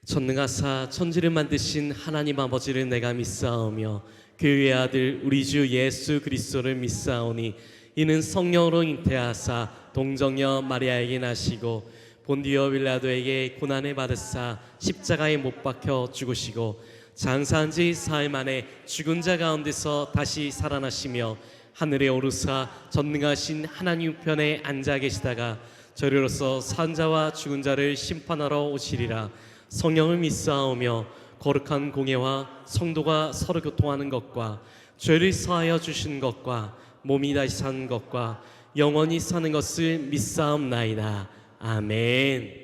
전능하사 천지를 만드신 하나님 아버지를 내가 믿사오며 그 외아들 우리 주 예수 그리스도를 믿사오니 이는 성령으로 잉태하사 동정녀 마리아에게 나시고 본디오 빌라도에게 고난을 받으사 십자가에 못 박혀 죽으시고 장사한 지 사흘 만에 죽은 자 가운데서 다시 살아나시며 하늘에 오르사 전능하신 하나님 우편에 앉아 계시다가 저리로서 산 자와 죽은 자를 심판하러 오시리라. 성령을 믿사오며 거룩한 공예와 성도가 서로 교통하는 것과 죄를 사하여 주시는 것과 몸이 다시 사는 것과 영원히 사는 것을 믿사옵나이다. 아멘.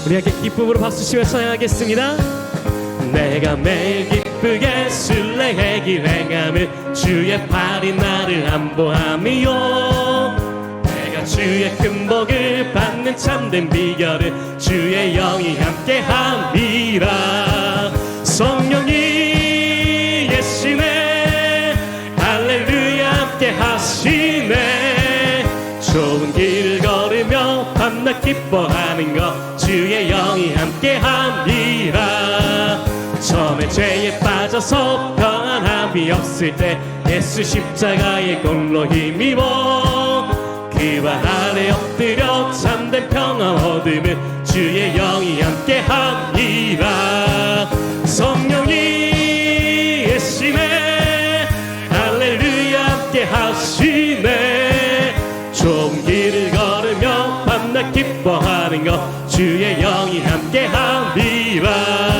우리 함께 기쁨으로 박수치며 찬양하겠습니다. 내가 매일 기쁘게 순례의 행함을 주의 팔이 나를 안보함이요 내가 주의 큰 복을 받는 참된 비결을 주의 영이 함께함이라. 성령이 예시네 할렐루야 함께하시네. 좋은 길을 걸으며 밤낮 기뻐하는 것 주의 영이 함께함이라. 처음에 죄에 빠져서 평안함이 없을 때 예수 십자가의 공로 힘입어 그와 아래 엎드려 참된 평안 얻음은 주의 영이 함께함이라. 성령이 예시네 할렐루야 함께하시네. 좋은 길을 걸으며 밤낮 기뻐하는 것 주의 영이 함께함이라.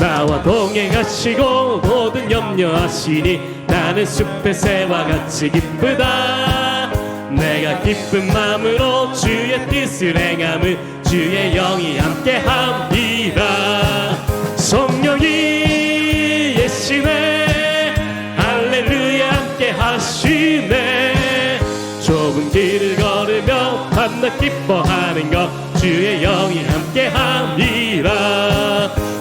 나와 동행하시고 모든 염려하시니 나는 숲의 새와 같이 기쁘다. 내가 기쁜 마음으로 주의 뜻을 행함은 주의 영이 함께함이라. 성령이 예시네 할렐루야 함께하시네. 좁은 길을 걸으며 밤낮 기뻐하는 것 주의 영이 함께함이라.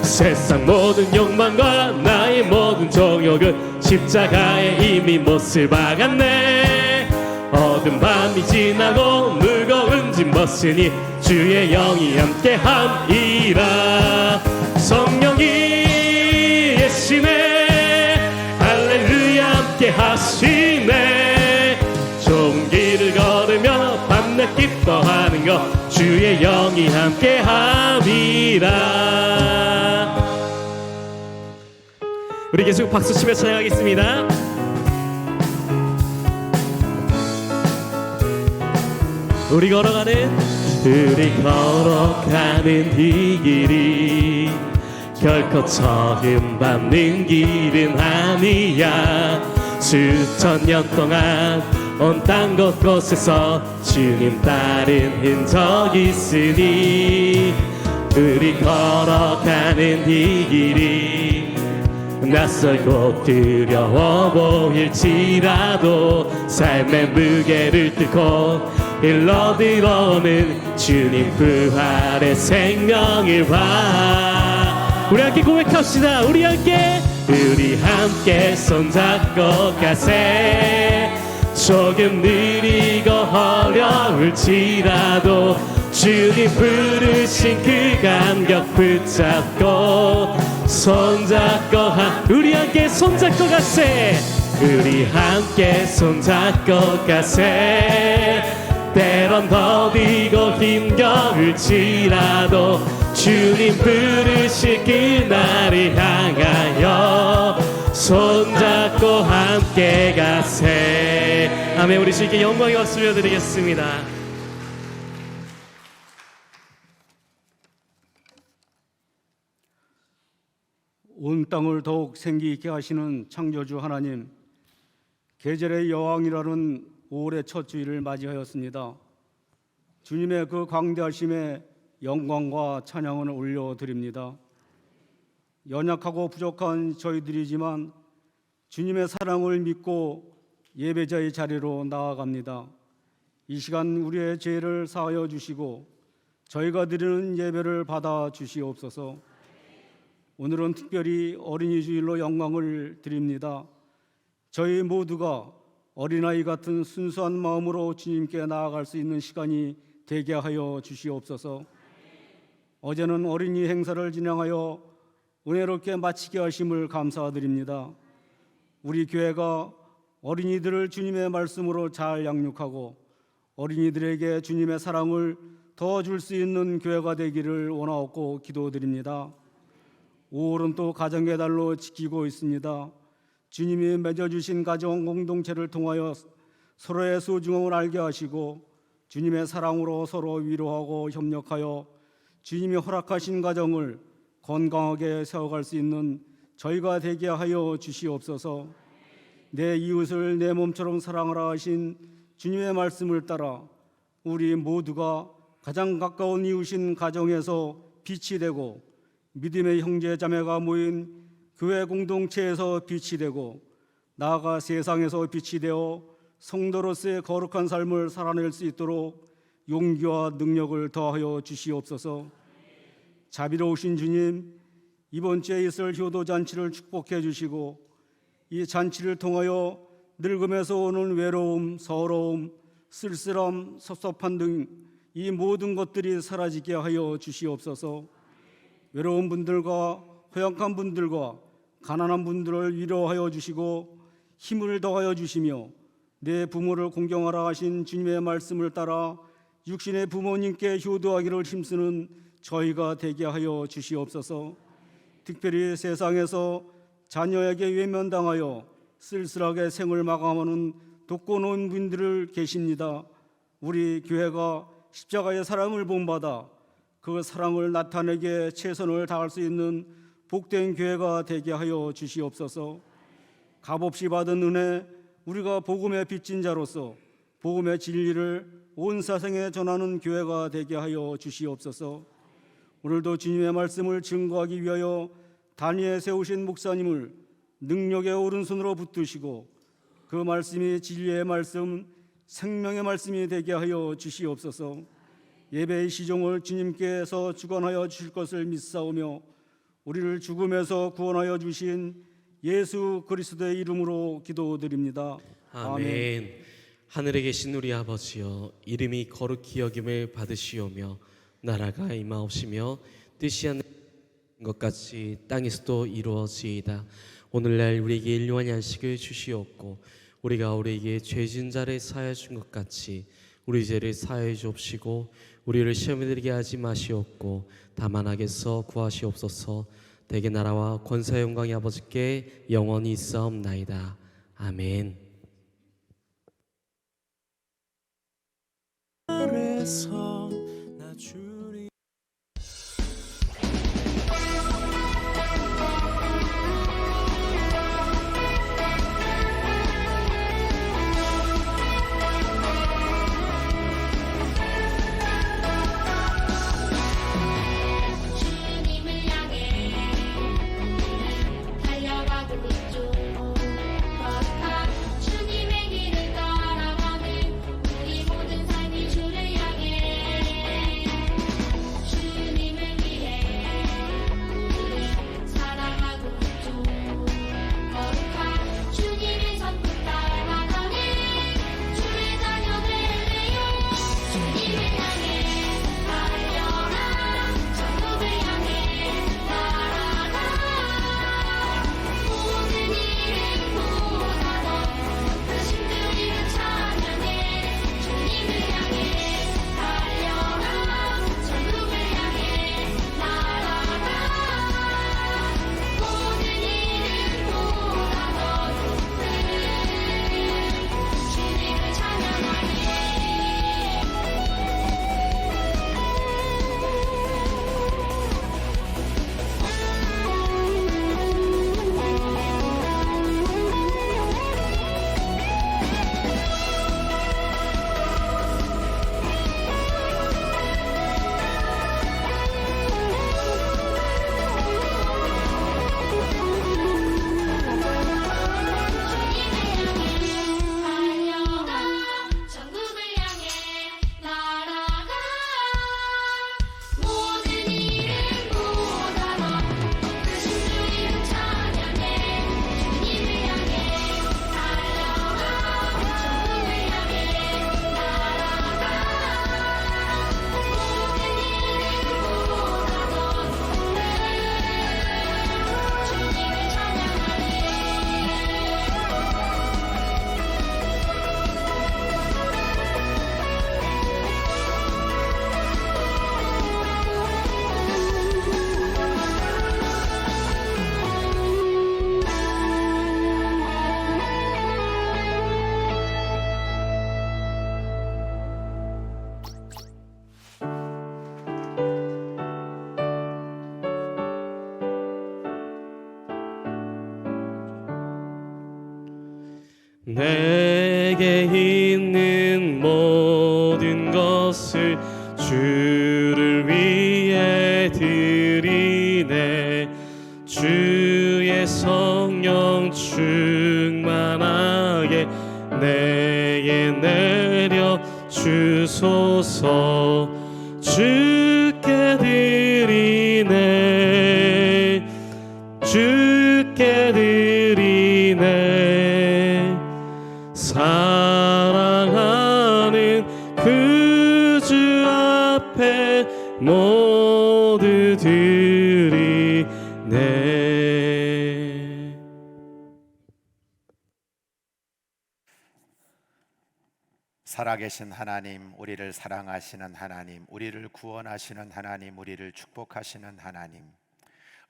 세상 모든 욕망과 나의 모든 정욕은 십자가에 이미 못을 박았네. 어두운 밤이 지나고 무거운 짐 벗으니 주의 영이 함께함이라. 성령이 예시네 할렐루야 함께하시네. 좋은 길을 걸으며 밤낮 기뻐하는 것 주의 영이 함께함이라. 우리 계속 박수치며 찬양하겠습니다. 우리 걸어가는 이 길이 결코 처음 밟는 길은 아니야. 수천 년 동안 온 땅 곳곳에서 주님 따른 흔적이 있으니 우리 걸어가는 이 길이 낯설고 두려워 보일지라도 삶의 무게를 뚫고 일러 들어오는 주님 부활의 생명을 봐. 우리 함께 고백합시다. 우리 함께 손잡고 가세. 조금 느리고 어려울지라도 주님 부르신 그 감격 붙잡고 손잡고 우리 함께 손잡고 가세. 우리 함께 손잡고 가세. 때론 더디고 힘겨울지라도 주님 부르실 그날을 향하여 손잡고 함께 가세. 아멘. 우리 주님께 영광의 박수 드리겠습니다. 온 땅을 더욱 생기 있게 하시는 창조주 하나님, 계절의 여왕이라는 5월의 첫 주일을 맞이하였습니다. 주님의 그 광대하심에 영광과 찬양을 올려드립니다. 연약하고 부족한 저희들이지만 주님의 사랑을 믿고 예배자의 자리로 나아갑니다. 이 시간 우리의 죄를 사하여 주시고 저희가 드리는 예배를 받아 주시옵소서. 오늘은 특별히 어린이 주일로 영광을 드립니다. 저희 모두가 어린아이 같은 순수한 마음으로 주님께 나아갈 수 있는 시간이 되게 하여 주시옵소서. 어제는 어린이 행사를 진행하여 은혜롭게 마치게 하심을 감사드립니다. 우리 교회가 어린이들을 주님의 말씀으로 잘 양육하고 어린이들에게 주님의 사랑을 더 줄 수 있는 교회가 되기를 원하옵고 기도드립니다. 5월은 또 가정의 달로 지키고 있습니다. 주님이 맺어주신 가정 공동체를 통하여 서로의 소중함을 알게 하시고 주님의 사랑으로 서로 위로하고 협력하여 주님이 허락하신 가정을 건강하게 세워갈 수 있는 저희가 되게 하여 주시옵소서. 내 이웃을 내 몸처럼 사랑하라 하신 주님의 말씀을 따라 우리 모두가 가장 가까운 이웃인 가정에서 빛이 되고 믿음의 형제 자매가 모인 교회 공동체에서 빛이 되고 나아가 세상에서 빛이 되어 성도로서의 거룩한 삶을 살아낼 수 있도록 용기와 능력을 더하여 주시옵소서. 자비로우신 주님, 이번 주에 있을 효도 잔치를 축복해 주시고 이 잔치를 통하여 늙음에서 오는 외로움, 서러움, 쓸쓸함, 섭섭함 등 이 모든 것들이 사라지게 하여 주시옵소서. 외로운 분들과 허약한 분들과 가난한 분들을 위로하여 주시고 힘을 더하여 주시며 내 부모를 공경하라 하신 주님의 말씀을 따라 육신의 부모님께 효도하기를 힘쓰는 저희가 되게 하여 주시옵소서. 특별히 세상에서 자녀에게 외면당하여 쓸쓸하게 생을 마감하는 독거노인 분들을 계십니다. 우리 교회가 십자가의 사랑을 본받아 그 사랑을 나타내게 최선을 다할 수 있는 복된 교회가 되게 하여 주시옵소서. 값없이 받은 은혜, 우리가 복음의 빚진 자로서 복음의 진리를 온 세상에 전하는 교회가 되게 하여 주시옵소서. 오늘도 주님의 말씀을 증거하기 위하여 단위에 세우신 목사님을 능력의 오른손으로 붙드시고 그 말씀이 진리의 말씀, 생명의 말씀이 되게 하여 주시옵소서. 예배의 시종을 주님께서 주관하여 주실 것을 믿사오며 우리를 죽음에서 구원하여 주신 예수 그리스도의 이름으로 기도드립니다. 아멘. 하늘에 계신 우리 아버지여, 이름이 거룩히 여김을 받으시오며 나라가 임하옵시며 뜻이 하늘에 이루어진 것 같이 땅에서도 이루어지이다. 오늘날 우리에게 일용할 양식을 주시옵고 우리가 우리에게 죄 지은 자를 사하여 준 것 같이 우리 죄를 사하여 주옵시고 우리를 시험에 들게 하지 마시옵고 다만 악에서 구하시옵소서. 대개 나라와 권세와 영광이 아버지께 영원히 있사옵나이다. 아멘. 주님을 향해 달려가고 있죠. 거룩한 주님의 길을 따라가는 우리 모든 삶이 주를 향해 내게 있는 모든 것을 주를 위해 드리네. 주의 성령 충만하게 내게 내려 주소서. 주께 드리네. 주께 드리네. 사랑하는 그 주 앞에 모두 드리네. 살아계신 하나님, 우리를 사랑하시는 하나님, 우리를 구원하시는 하나님, 우리를 축복하시는 하나님,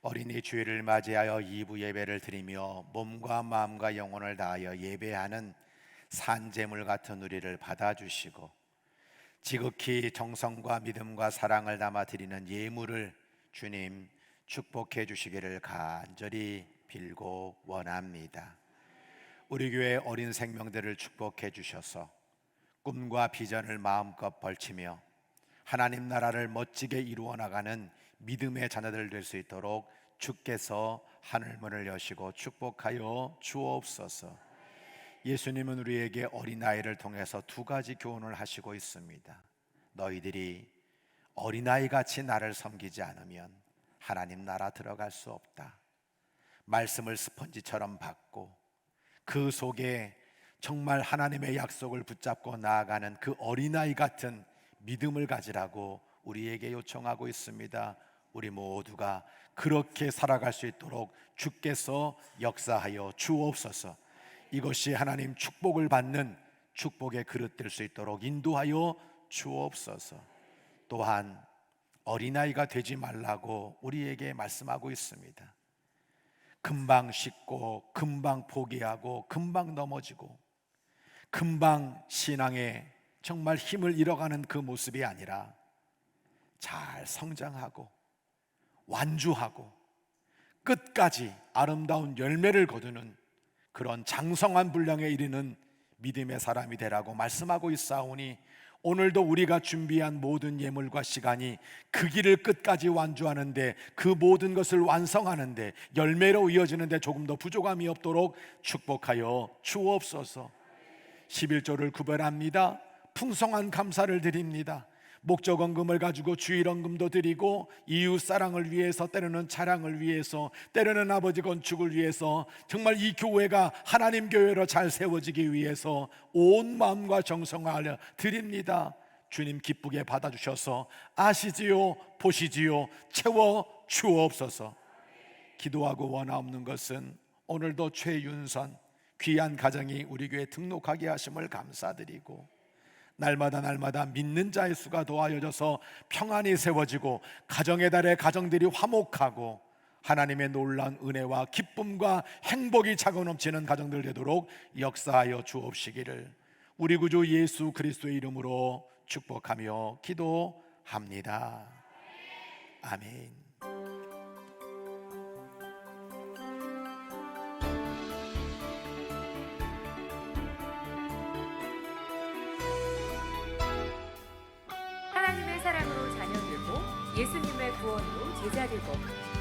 어린이 주일을 맞이하여 2부 예배를 드리며 몸과 마음과 영혼을 다하여 예배하는 산제물 같은 우리를 받아주시고 지극히 정성과 믿음과 사랑을 담아 드리는 예물을 주님 축복해 주시기를 간절히 빌고 원합니다. 우리 교회 어린 생명들을 축복해 주셔서 꿈과 비전을 마음껏 벌치며 하나님 나라를 멋지게 이루어 나가는 믿음의 자녀들 될 수 있도록 주께서 하늘문을 여시고 축복하여 주옵소서. 예수님은 우리에게 어린아이를 통해서 두 가지 교훈을 하시고 있습니다. 너희들이 어린아이같이 나를 섬기지 않으면 하나님 나라 들어갈 수 없다. 말씀을 스펀지처럼 받고 그 속에 정말 하나님의 약속을 붙잡고 나아가는 그 어린아이 같은 믿음을 가지라고 우리에게 요청하고 있습니다. 우리 모두가 그렇게 살아갈 수 있도록 주께서 역사하여 주옵소서. 이것이 하나님 축복을 받는 축복의 그릇 될 수 있도록 인도하여 주옵소서. 또한 어린아이가 되지 말라고 우리에게 말씀하고 있습니다. 금방 식고 금방 포기하고 금방 넘어지고 금방 신앙에 정말 힘을 잃어가는 그 모습이 아니라 잘 성장하고 완주하고 끝까지 아름다운 열매를 거두는 그런 장성한 분량에 이르는 믿음의 사람이 되라고 말씀하고 있사오니 오늘도 우리가 준비한 모든 예물과 시간이 그 길을 끝까지 완주하는데 그 모든 것을 완성하는데 열매로 이어지는데 조금 더 부족함이 없도록 축복하여 주옵소서. 11조를 구별합니다. 풍성한 감사를 드립니다. 목적원금을 가지고 주일원금도 드리고 이웃사랑을 위해서, 때로는 자랑을 위해서, 때로는 아버지 건축을 위해서, 정말 이 교회가 하나님 교회로 잘 세워지기 위해서 온 마음과 정성을 드립니다. 주님 기쁘게 받아주셔서 아시지요, 보시지요, 채워 주옵소서. 기도하고 원하옵는 것은 오늘도 최윤선 귀한 가정이 우리 교회에 등록하게 하심을 감사드리고 날마다 믿는 자의 수가 더하여져서 평안이 세워지고 가정의 달에 가정들이 화목하고 하나님의 놀라운 은혜와 기쁨과 행복이 차고 넘치는 가정들 되도록 역사하여 주옵시기를 우리 구주 예수 그리스도의 이름으로 축복하며 기도합니다. 아멘. 하나님의 사랑으로 자녀 들고 예수님의 구원으로 제자 들고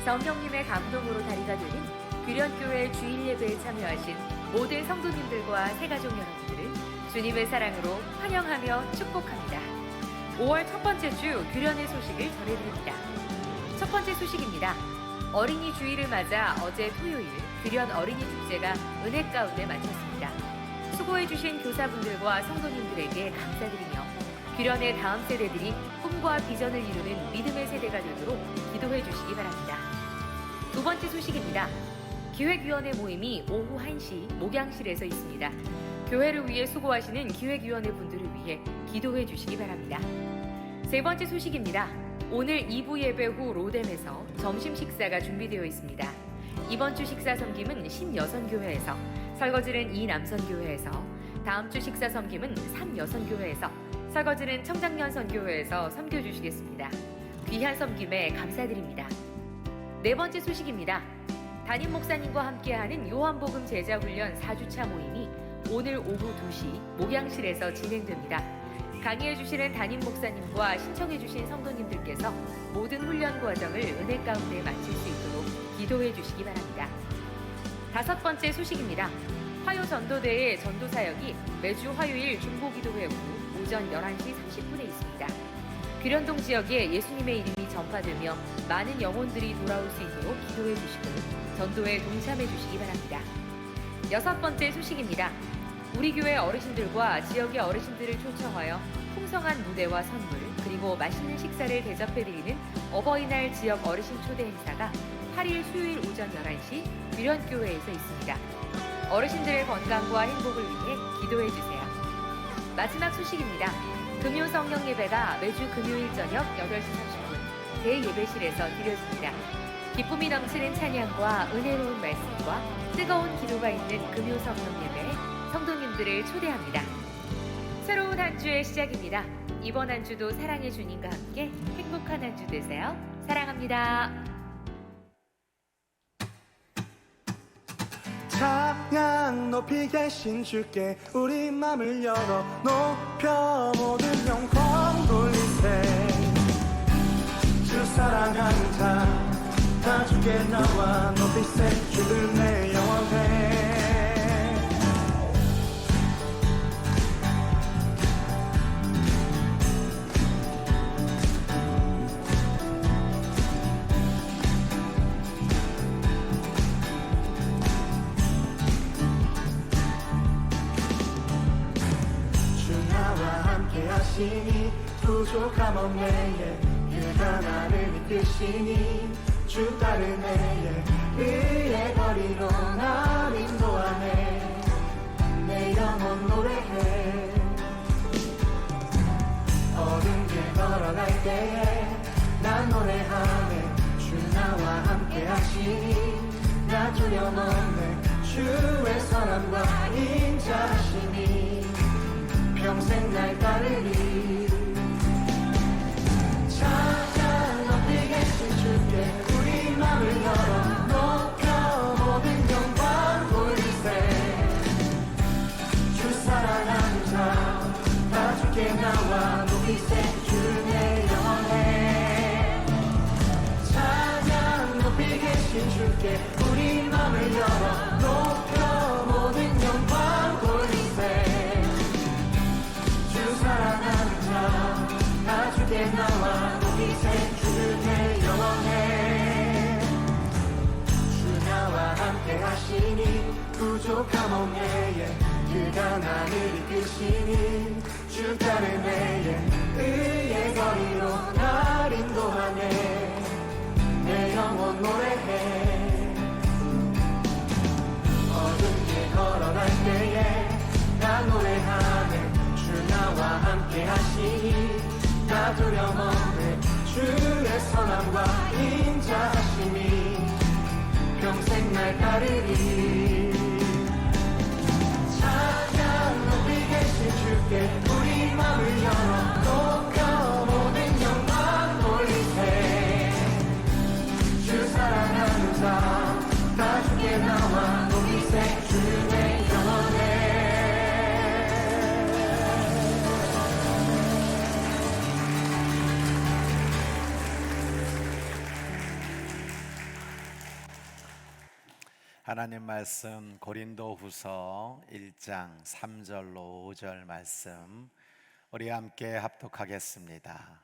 성령님의 감동으로 다리가 되는 규련교회 주일 예배에 참여하신 모든 성도님들과 새가족 여러분들을 주님의 사랑으로 환영하며 축복합니다. 5월 첫 번째 주 규련의 소식을 전해드립니다. 첫 번째 소식입니다. 어린이 주일을 맞아 어제 토요일 규련 어린이 축제가 은혜 가운데 마쳤습니다. 수고해주신 교사분들과 성도님들에게 감사드리며 규련의 다음 세대들이 꿈과 비전을 이루는 믿음의 세대가 되도록 기도해 주시기 바랍니다. 두 번째 소식입니다. 기획위원회 모임이 오후 1시 목양실에서 있습니다. 교회를 위해 수고하시는 기획위원회 분들을 위해 기도해 주시기 바랍니다. 세 번째 소식입니다. 오늘 2부 예배 후 로뎀에서 점심 식사가 준비되어 있습니다. 이번 주 식사 섬김은 신여선교회에서, 설거지는 이남선교회에서, 다음 주 식사 섬김은 삼여선교회에서, 설거지는 청장년선교회에서 섬겨주시겠습니다. 귀한 섬김에 감사드립니다. 네 번째 소식입니다. 담임 목사님과 함께하는 요한복음 제자훈련 4주차 모임이 오늘 오후 2시 목양실에서 진행됩니다. 강의해 주시는 담임 목사님과 신청해 주신 성도님들께서 모든 훈련 과정을 은혜 가운데 마칠 수 있도록 기도해 주시기 바랍니다. 5번째 소식입니다. 화요 전도대의 전도 사역이 매주 화요일 중보기도회 후 오전 11시 30분에 있습니다. 규련동 지역에 예수님의 이름이 전파되며 많은 영혼들이 돌아올 수 있도록 기도해 주시고 전도에 동참해 주시기 바랍니다. 6번째 소식입니다. 우리 교회 어르신들과 지역의 어르신들을 초청하여 풍성한 무대와 선물 그리고 맛있는 식사를 대접해드리는 어버이날 지역 어르신 초대 행사가 8일 수요일 오전 11시 규련교회에서 있습니다. 어르신들의 건강과 행복을 위해 기도해 주세요. 마지막 소식입니다. 금요 성령 예배가 매주 금요일 저녁 8시 30분 대예배실에서 드려집니다. 기쁨이 넘치는 찬양과 은혜로운 말씀과 뜨거운 기도가 있는 금요 성령 예배에 성도님들을 초대합니다. 새로운 한 주의 시작입니다. 이번 한 주도 사랑의 주님과 함께 행복한 한 주 되세요. 사랑합니다. 찬양 높이 계신 주께 우리 맘을 열어 높여 모든 영광 돌리세. 주 사랑하는 자 다 주께 나와 높이세. 주를 내 영원해. 하시니 부족함 없네. 그가 나를 이끄시니 주 따르네. 그의 거리로 날 인도하네. 내 영혼 노래해. 어둠길 걸어갈 때에 난 노래하네. 주 나와 함께 하시니 나 두려움 없네. 주의 선함과 인자하시니 평생 날 따르리. 찬양 높이 계신 주께 우리 맘을 열어 높여 모든 영광 돌리세. 주 사랑하는 자 다 주께 나와 높이세. 주 내 영원해. 찬양 높이 계신 주께 우리 맘을 열어 높여 모든 영광 돌리세. 사랑하는 자다 주께 나와 높이세. 주 내 영원해. 주 나와 함께 하시니 부족함 없네. 그가 나를 이끄시니 주 따르네. 그의 거리로 날 인도하네. 내 영혼 노래해. 어둠 길 걸어갈 때에 나 노래하네. 나와 함께 하시니 나 두려움 없네. 주의 선함과 인자하시니 평생 날 따르리. 찬양 높이 계신 주께 우리 맘을 열어 높여 모든 영광 돌리세. 주 사랑하는 자 다 주께 나와 높이세. 주의 영원해. 하나님 말씀 고린도후서 1장 3절로 5절 말씀 우리 함께 합독하겠습니다.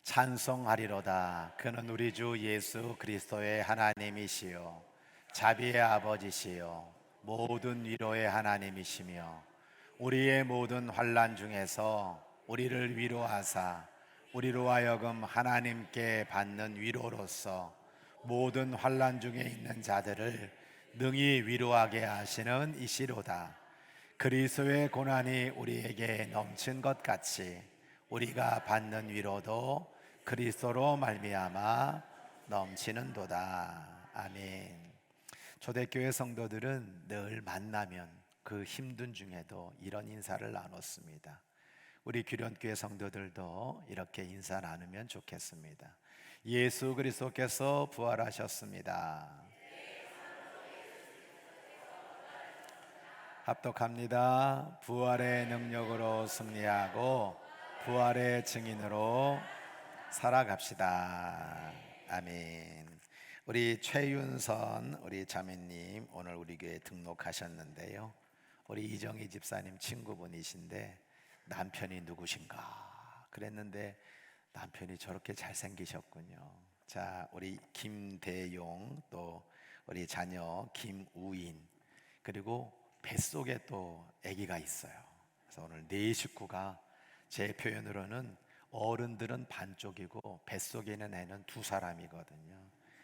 찬송하리로다. 그는 우리 주 예수 그리스도의 하나님이시요 자비의 아버지시요 모든 위로의 하나님이시며 우리의 모든 환난 중에서 우리를 위로하사 우리로 하여금 하나님께 받는 위로로서 모든 환난 중에 있는 자들을 능히 위로하게 하시는 이시로다. 그리스도의 고난이 우리에게 넘친 것 같이 우리가 받는 위로도 그리스도로 말미암아 넘치는도다. 아멘. 초대교회 성도들은 늘 만나면 그 힘든 중에도 이런 인사를 나눴습니다. 우리 규련교회 성도들도 이렇게 인사 나누면 좋겠습니다. 예수 그리스도께서 부활하셨습니다. 합독합니다. 부활의 능력으로 승리하고 부활의 증인으로 살아갑시다. 아멘. 우리 최윤선 우리 자매님 오늘 우리 교회 등록하셨는데요. 우리 이정희 집사님 친구분이신데 남편이 누구신가 그랬는데 남편이 저렇게 잘생기셨군요. 자, 우리 김대용 또 우리 자녀 김우인 그리고 뱃속에 또 아기가 있어요. 그래서 오늘 네 식구가 제 표현으로는 어른들은 반쪽이고 뱃속에 있는 애는 두 사람이거든요.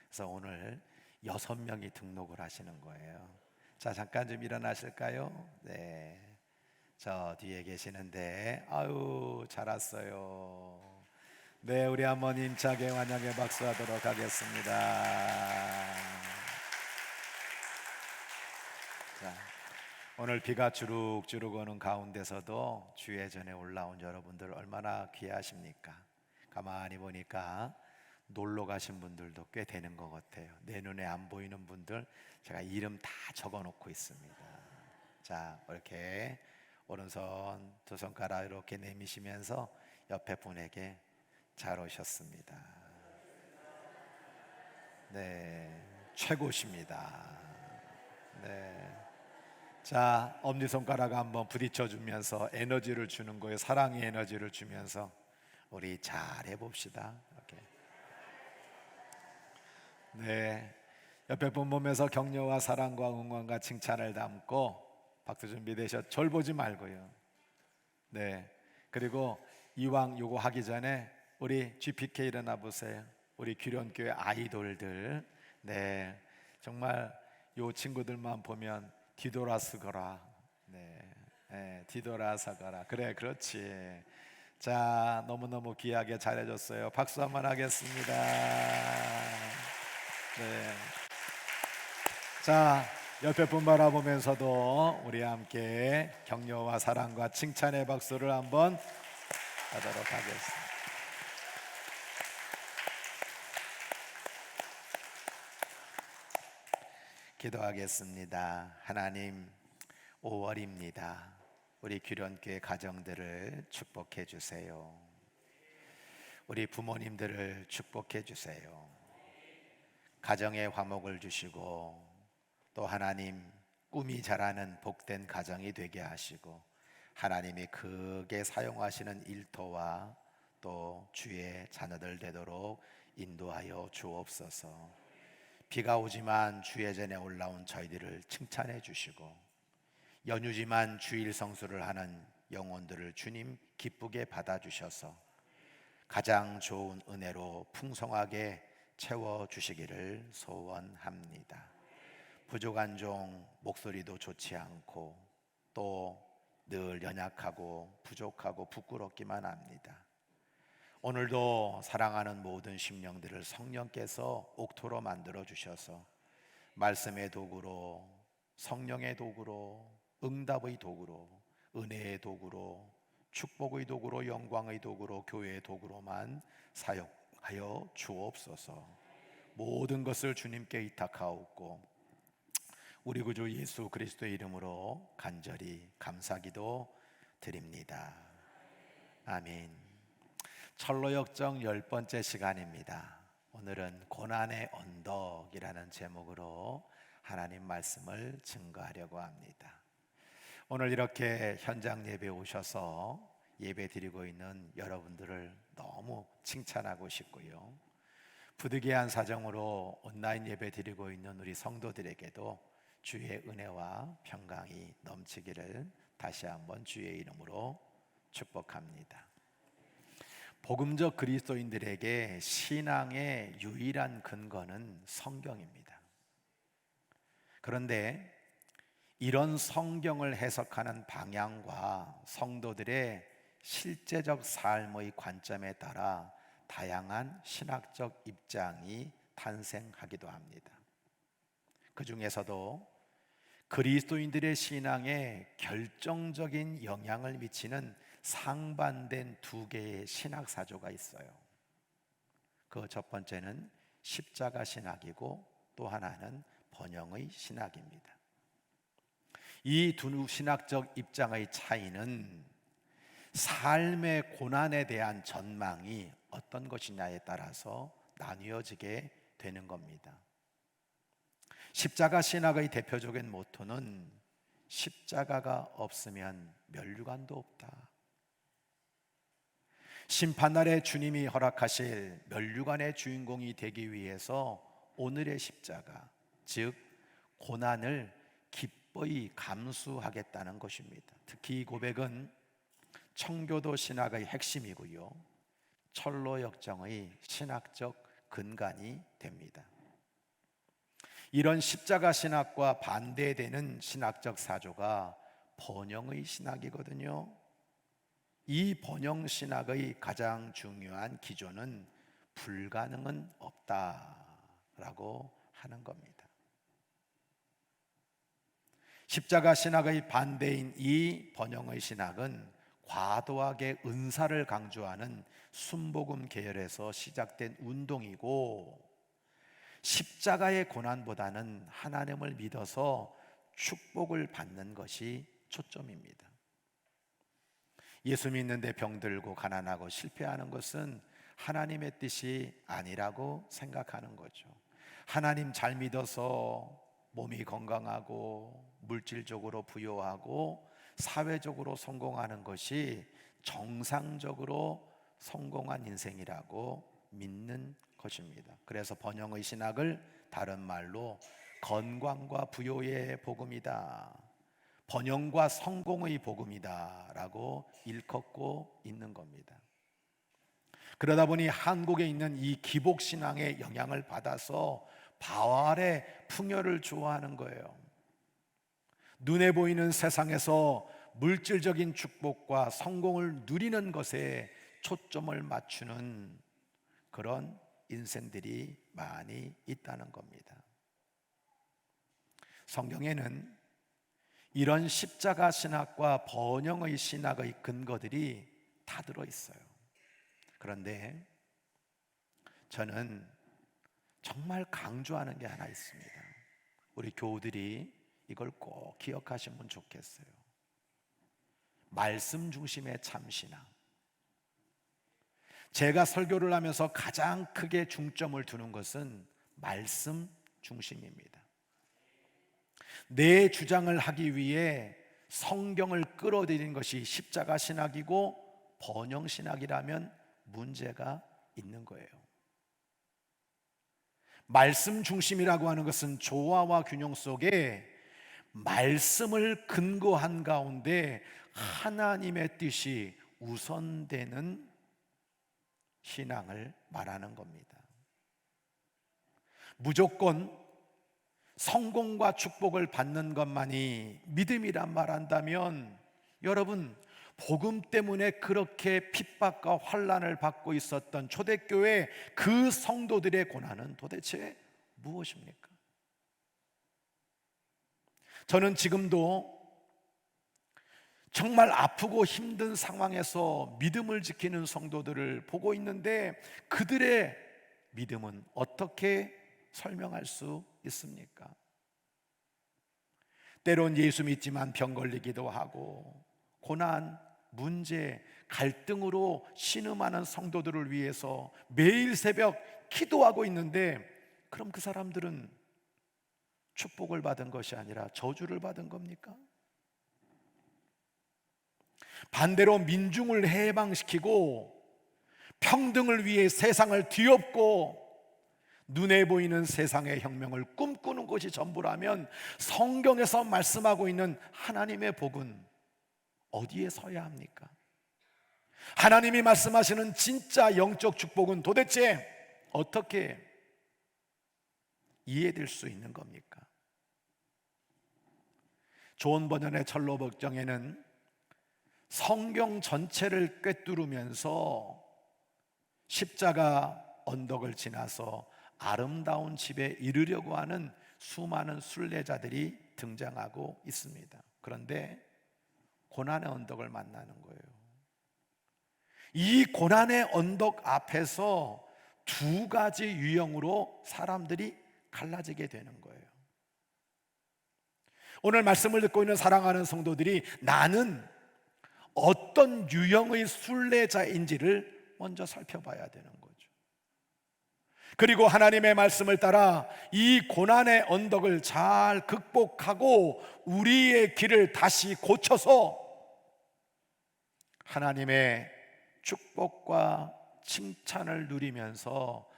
그래서 오늘 6명이 등록을 하시는 거예요. 자, 잠깐 좀 일어나실까요? 네, 저 뒤에 계시는데 아유 잘 왔어요. 네, 우리 한번 힘차게 환영의 박수하도록 하겠습니다. 자, 오늘 비가 주룩주룩 오는 가운데서도 주의 전에 올라온 여러분들 얼마나 귀하십니까? 가만히 보니까 놀러 가신 분들도 꽤 되는 것 같아요. 내 눈에 안 보이는 분들 제가 이름 다 적어 놓고 있습니다. 자, 이렇게 오른손 두 손가락 이렇게 내미시면서 옆에 분에게 잘 오셨습니다. 네, 최고십니다. 네. 자, 엄지손가락 한번 부딪혀 주면서 에너지를 주는 거예요. 사랑의 에너지를 주면서 우리 잘 해봅시다. 이렇게. 네, 옆에 분 보면서 격려와 사랑과 응원과 칭찬을 담고 박수 준비되셨. 절 보지 말고요. 네, 그리고 이왕 요거 하기 전에 우리 GPK 일어나 보세요. 우리 규련교회 아이돌들. 네, 정말 요 친구들만 보면 뒤돌아서거라. 네, 뒤돌아서거라. 그래, 그렇지. 자, 너무너무 귀하게 잘해줬어요. 박수 한번 하겠습니다. 네. 자, 옆에 분 바라보면서도 우리 함께 격려와 사랑과 칭찬의 박수를 한번 하도록 하겠습니다. 기도하겠습니다. 하나님, 5월입니다. 우리 규련교회 가정들을 축복해 주세요. 우리 부모님들을 축복해 주세요. 가정에 화목을 주시고 또 하나님 꿈이 자라는 복된 가정이 되게 하시고 하나님이 크게 사용하시는 일터와 또 주의 자녀들 되도록 인도하여 주옵소서. 비가 오지만 주의 전에 올라온 저희들을 칭찬해 주시고 연휴지만 주일 성수를 하는 영혼들을 주님 기쁘게 받아주셔서 가장 좋은 은혜로 풍성하게 채워주시기를 소원합니다. 부족한 종 목소리도 좋지 않고 또 늘 연약하고 부족하고 부끄럽기만 합니다. 오늘도 사랑하는 모든 심령들을 성령께서 옥토로 만들어 주셔서 말씀의 도구로, 성령의 도구로, 응답의 도구로, 은혜의 도구로, 축복의 도구로, 영광의 도구로, 교회의 도구로만 사용하여 주옵소서. 모든 것을 주님께 의탁하옵고 우리 구주 예수 그리스도의 이름으로 간절히 감사기도 드립니다. 아멘. 철로역정 10번째 시간입니다. 오늘은 고난의 언덕이라는 제목으로 하나님 말씀을 증거하려고 합니다. 오늘 이렇게 현장 예배 오셔서 예배 드리고 있는 여러분들을 너무 칭찬하고 싶고요. 부득이한 사정으로 온라인 예배 드리고 있는 우리 성도들에게도 주의 은혜와 평강이 넘치기를 다시 한번 주의 이름으로 축복합니다. 복음적 그리스도인들에게 신앙의 유일한 근거는 성경입니다. 그런데 이런 성경을 해석하는 방향과 성도들의 실제적 삶의 관점에 따라 다양한 신학적 입장이 탄생하기도 합니다. 그 중에서도 그리스도인들의 신앙에 결정적인 영향을 미치는 상반된 두 개의 신학 사조가 있어요. 그 첫 번째는 십자가 신학이고 또 하나는 번영의 신학입니다. 이 두 신학적 입장의 차이는 삶의 고난에 대한 전망이 어떤 것이냐에 따라서 나뉘어지게 되는 겁니다. 십자가 신학의 대표적인 모토는 십자가가 없으면 면류관도 없다. 심판날에 주님이 허락하실 면류관의 주인공이 되기 위해서 오늘의 십자가, 즉 고난을 기꺼이 감수하겠다는 것입니다. 특히 이 고백은 청교도 신학의 핵심이고요, 철로 역정의 신학적 근간이 됩니다. 이런 십자가 신학과 반대되는 신학적 사조가 번영의 신학이거든요. 이 번영 신학의 가장 중요한 기조는 불가능은 없다라고 하는 겁니다. 십자가 신학의 반대인 이 번영의 신학은 과도하게 은사를 강조하는 순복음 계열에서 시작된 운동이고, 십자가의 고난보다는 하나님을 믿어서 축복을 받는 것이 초점입니다. 예수 믿는데 병들고 가난하고 실패하는 것은 하나님의 뜻이 아니라고 생각하는 거죠. 하나님 잘 믿어서 몸이 건강하고 물질적으로 부유하고 사회적으로 성공하는 것이 정상적으로 성공한 인생이라고 믿는 것입니다. 그래서 번영의 신학을 다른 말로 건강과 부요의 복음이다, 번영과 성공의 복음이다 라고 일컫고 있는 겁니다. 그러다 보니 한국에 있는 이 기복신앙의 영향을 받아서 바알의 풍요를 좋아하는 거예요. 눈에 보이는 세상에서 물질적인 축복과 성공을 누리는 것에 초점을 맞추는 그런 인생들이 많이 있다는 겁니다. 성경에는 이런 십자가 신학과 번영의 신학의 근거들이 다 들어있어요. 그런데 저는 정말 강조하는 게 하나 있습니다. 우리 교우들이 이걸 꼭 기억하시면 좋겠어요. 말씀 중심의 참신앙. 제가 설교를 하면서 가장 크게 중점을 두는 것은 말씀 중심입니다. 내 주장을 하기 위해 성경을 끌어들이는 것이 십자가 신학이고 번영 신학이라면 문제가 있는 거예요. 말씀 중심이라고 하는 것은 조화와 균형 속에 말씀을 근거한 가운데 하나님의 뜻이 우선되는 신앙을 말하는 겁니다. 무조건 성공과 축복을 받는 것만이 믿음이란 말한다면, 여러분, 복음 때문에 그렇게 핍박과 환난을 받고 있었던 초대교회 그 성도들의 고난은 도대체 무엇입니까? 저는 지금도 정말 아프고 힘든 상황에서 믿음을 지키는 성도들을 보고 있는데, 그들의 믿음은 어떻게 설명할 수 있습니까? 때론 예수 믿지만 병 걸리기도 하고, 고난, 문제, 갈등으로 신음하는 성도들을 위해서 매일 새벽 기도하고 있는데, 그럼 그 사람들은 축복을 받은 것이 아니라 저주를 받은 겁니까? 반대로 민중을 해방시키고 평등을 위해 세상을 뒤엎고 눈에 보이는 세상의 혁명을 꿈꾸는 것이 전부라면, 성경에서 말씀하고 있는 하나님의 복은 어디에 서야 합니까? 하나님이 말씀하시는 진짜 영적 축복은 도대체 어떻게 이해될 수 있는 겁니까? 좋은 버전의 철로 복정에는 성경 전체를 꿰뚫으면서 십자가 언덕을 지나서 아름다운 집에 이르려고 하는 수많은 순례자들이 등장하고 있습니다. 그런데 고난의 언덕을 만나는 거예요. 이 고난의 언덕 앞에서 두 가지 유형으로 사람들이 갈라지게 되는 거예요. 오늘 말씀을 듣고 있는 사랑하는 성도들이 나는 어떤 유형의 순례자인지를 먼저 살펴봐야 되는 거죠. 그리고 하나님의 말씀을 따라 이 고난의 언덕을 잘 극복하고 우리의 길을 다시 고쳐서 하나님의 축복과 칭찬을 누리면서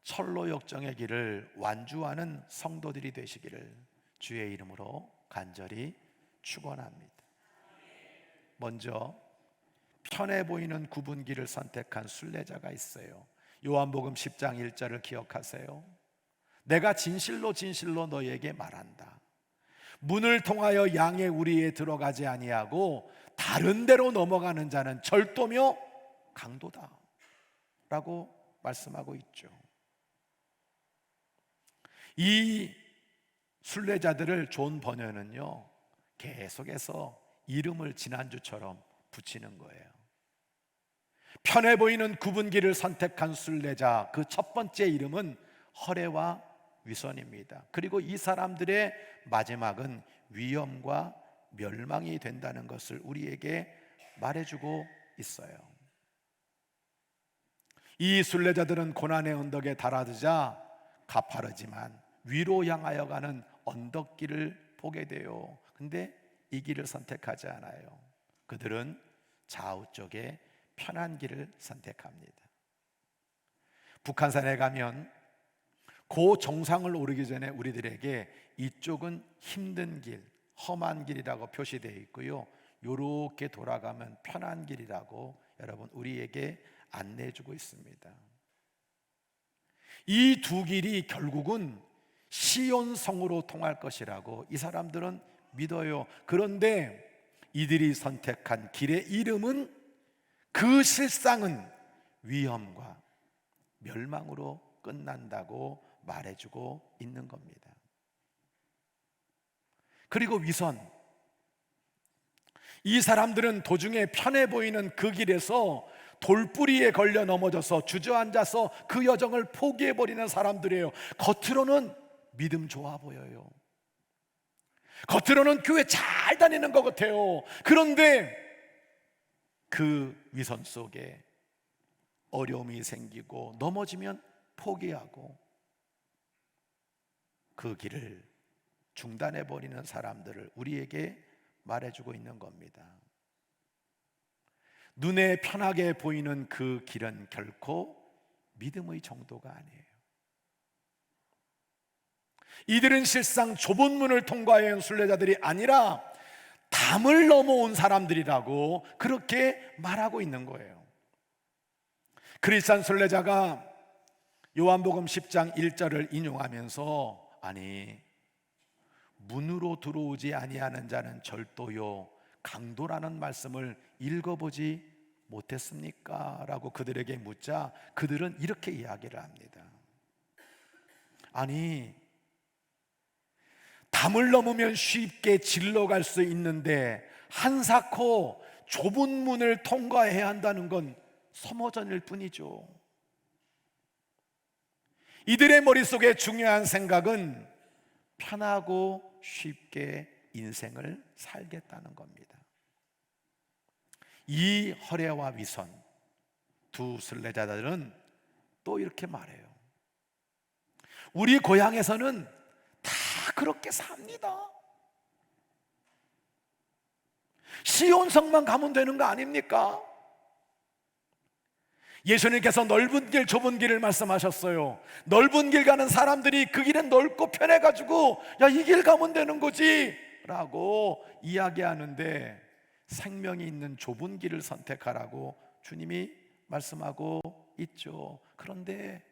철로 역정의 길을 완주하는 성도들이 되시기를 주의 이름으로 간절히 축원합니다. 먼저 편해 보이는 굽은 길을 선택한 순례자가 있어요. 요한복음 10장 1절을 기억하세요. 내가 진실로 진실로 너희에게 말한다. 문을 통하여 양의 우리에 들어가지 아니하고 다른 데로 넘어가는 자는 절도며 강도다 라고 말씀하고 있죠. 이 순례자들을 존 버녀는요 계속해서 이름을 지난주처럼 붙이는 거예요. 편해 보이는 굽은 길을 선택한 순례자, 그 첫 번째 이름은 허례와 위선입니다. 그리고 이 사람들의 마지막은 위험과 멸망이 된다는 것을 우리에게 말해주고 있어요. 이 순례자들은 고난의 언덕에 달아드자 가파르지만 위로 향하여 가는 언덕길을 보게 돼요. 근데 이 길을 선택하지 않아요. 그들은 좌우 쪽에 편한 길을 선택합니다. 북한산에 가면 그 정상을 오르기 전에 우리들에게 이쪽은 힘든 길, 험한 길이라고 표시되어 있고요, 요렇게 돌아가면 편한 길이라고 여러분 우리에게 안내해주고 있습니다. 이 두 길이 결국은 시온성으로 통할 것이라고 이 사람들은 믿어요. 그런데 이들이 선택한 길의 이름은 그 실상은 위험과 멸망으로 끝난다고 말해주고 있는 겁니다. 그리고 위선, 이 사람들은 도중에 편해 보이는 그 길에서 돌뿌리에 걸려 넘어져서 주저앉아서 그 여정을 포기해버리는 사람들이에요. 겉으로는 믿음 좋아 보여요. 겉으로는 교회 잘 다니는 것 같아요. 그런데 그 위선 속에 어려움이 생기고 넘어지면 포기하고 그 길을 중단해버리는 사람들을 우리에게 말해주고 있는 겁니다. 눈에 편하게 보이는 그 길은 결코 믿음의 정도가 아니에요. 이들은 실상 좁은 문을 통과해 온 순례자들이 아니라 담을 넘어온 사람들이라고 그렇게 말하고 있는 거예요. 크리스찬 순례자가 요한복음 10장 1절을 인용하면서 아니 문으로 들어오지 아니하는 자는 절도요 강도라는 말씀을 읽어보지 못했습니까? 라고 그들에게 묻자 그들은 이렇게 이야기를 합니다. 아니 담을 넘으면 쉽게 질러갈 수 있는데 한사코 좁은 문을 통과해야 한다는 건 서머전일 뿐이죠. 이들의 머릿속에 중요한 생각은 편하고 쉽게 인생을 살겠다는 겁니다. 이 허례와 위선 두 순례자들은 또 이렇게 말해요. 우리 고향에서는 다 그렇게 삽니다. 시온성만 가면 되는 거 아닙니까? 예수님께서 넓은 길 좁은 길을 말씀하셨어요. 넓은 길 가는 사람들이 그 길은 넓고 편해가지고 야, 이 길 가면 되는 거지 라고 이야기하는데 생명이 있는 좁은 길을 선택하라고 주님이 말씀하고 있죠. 그런데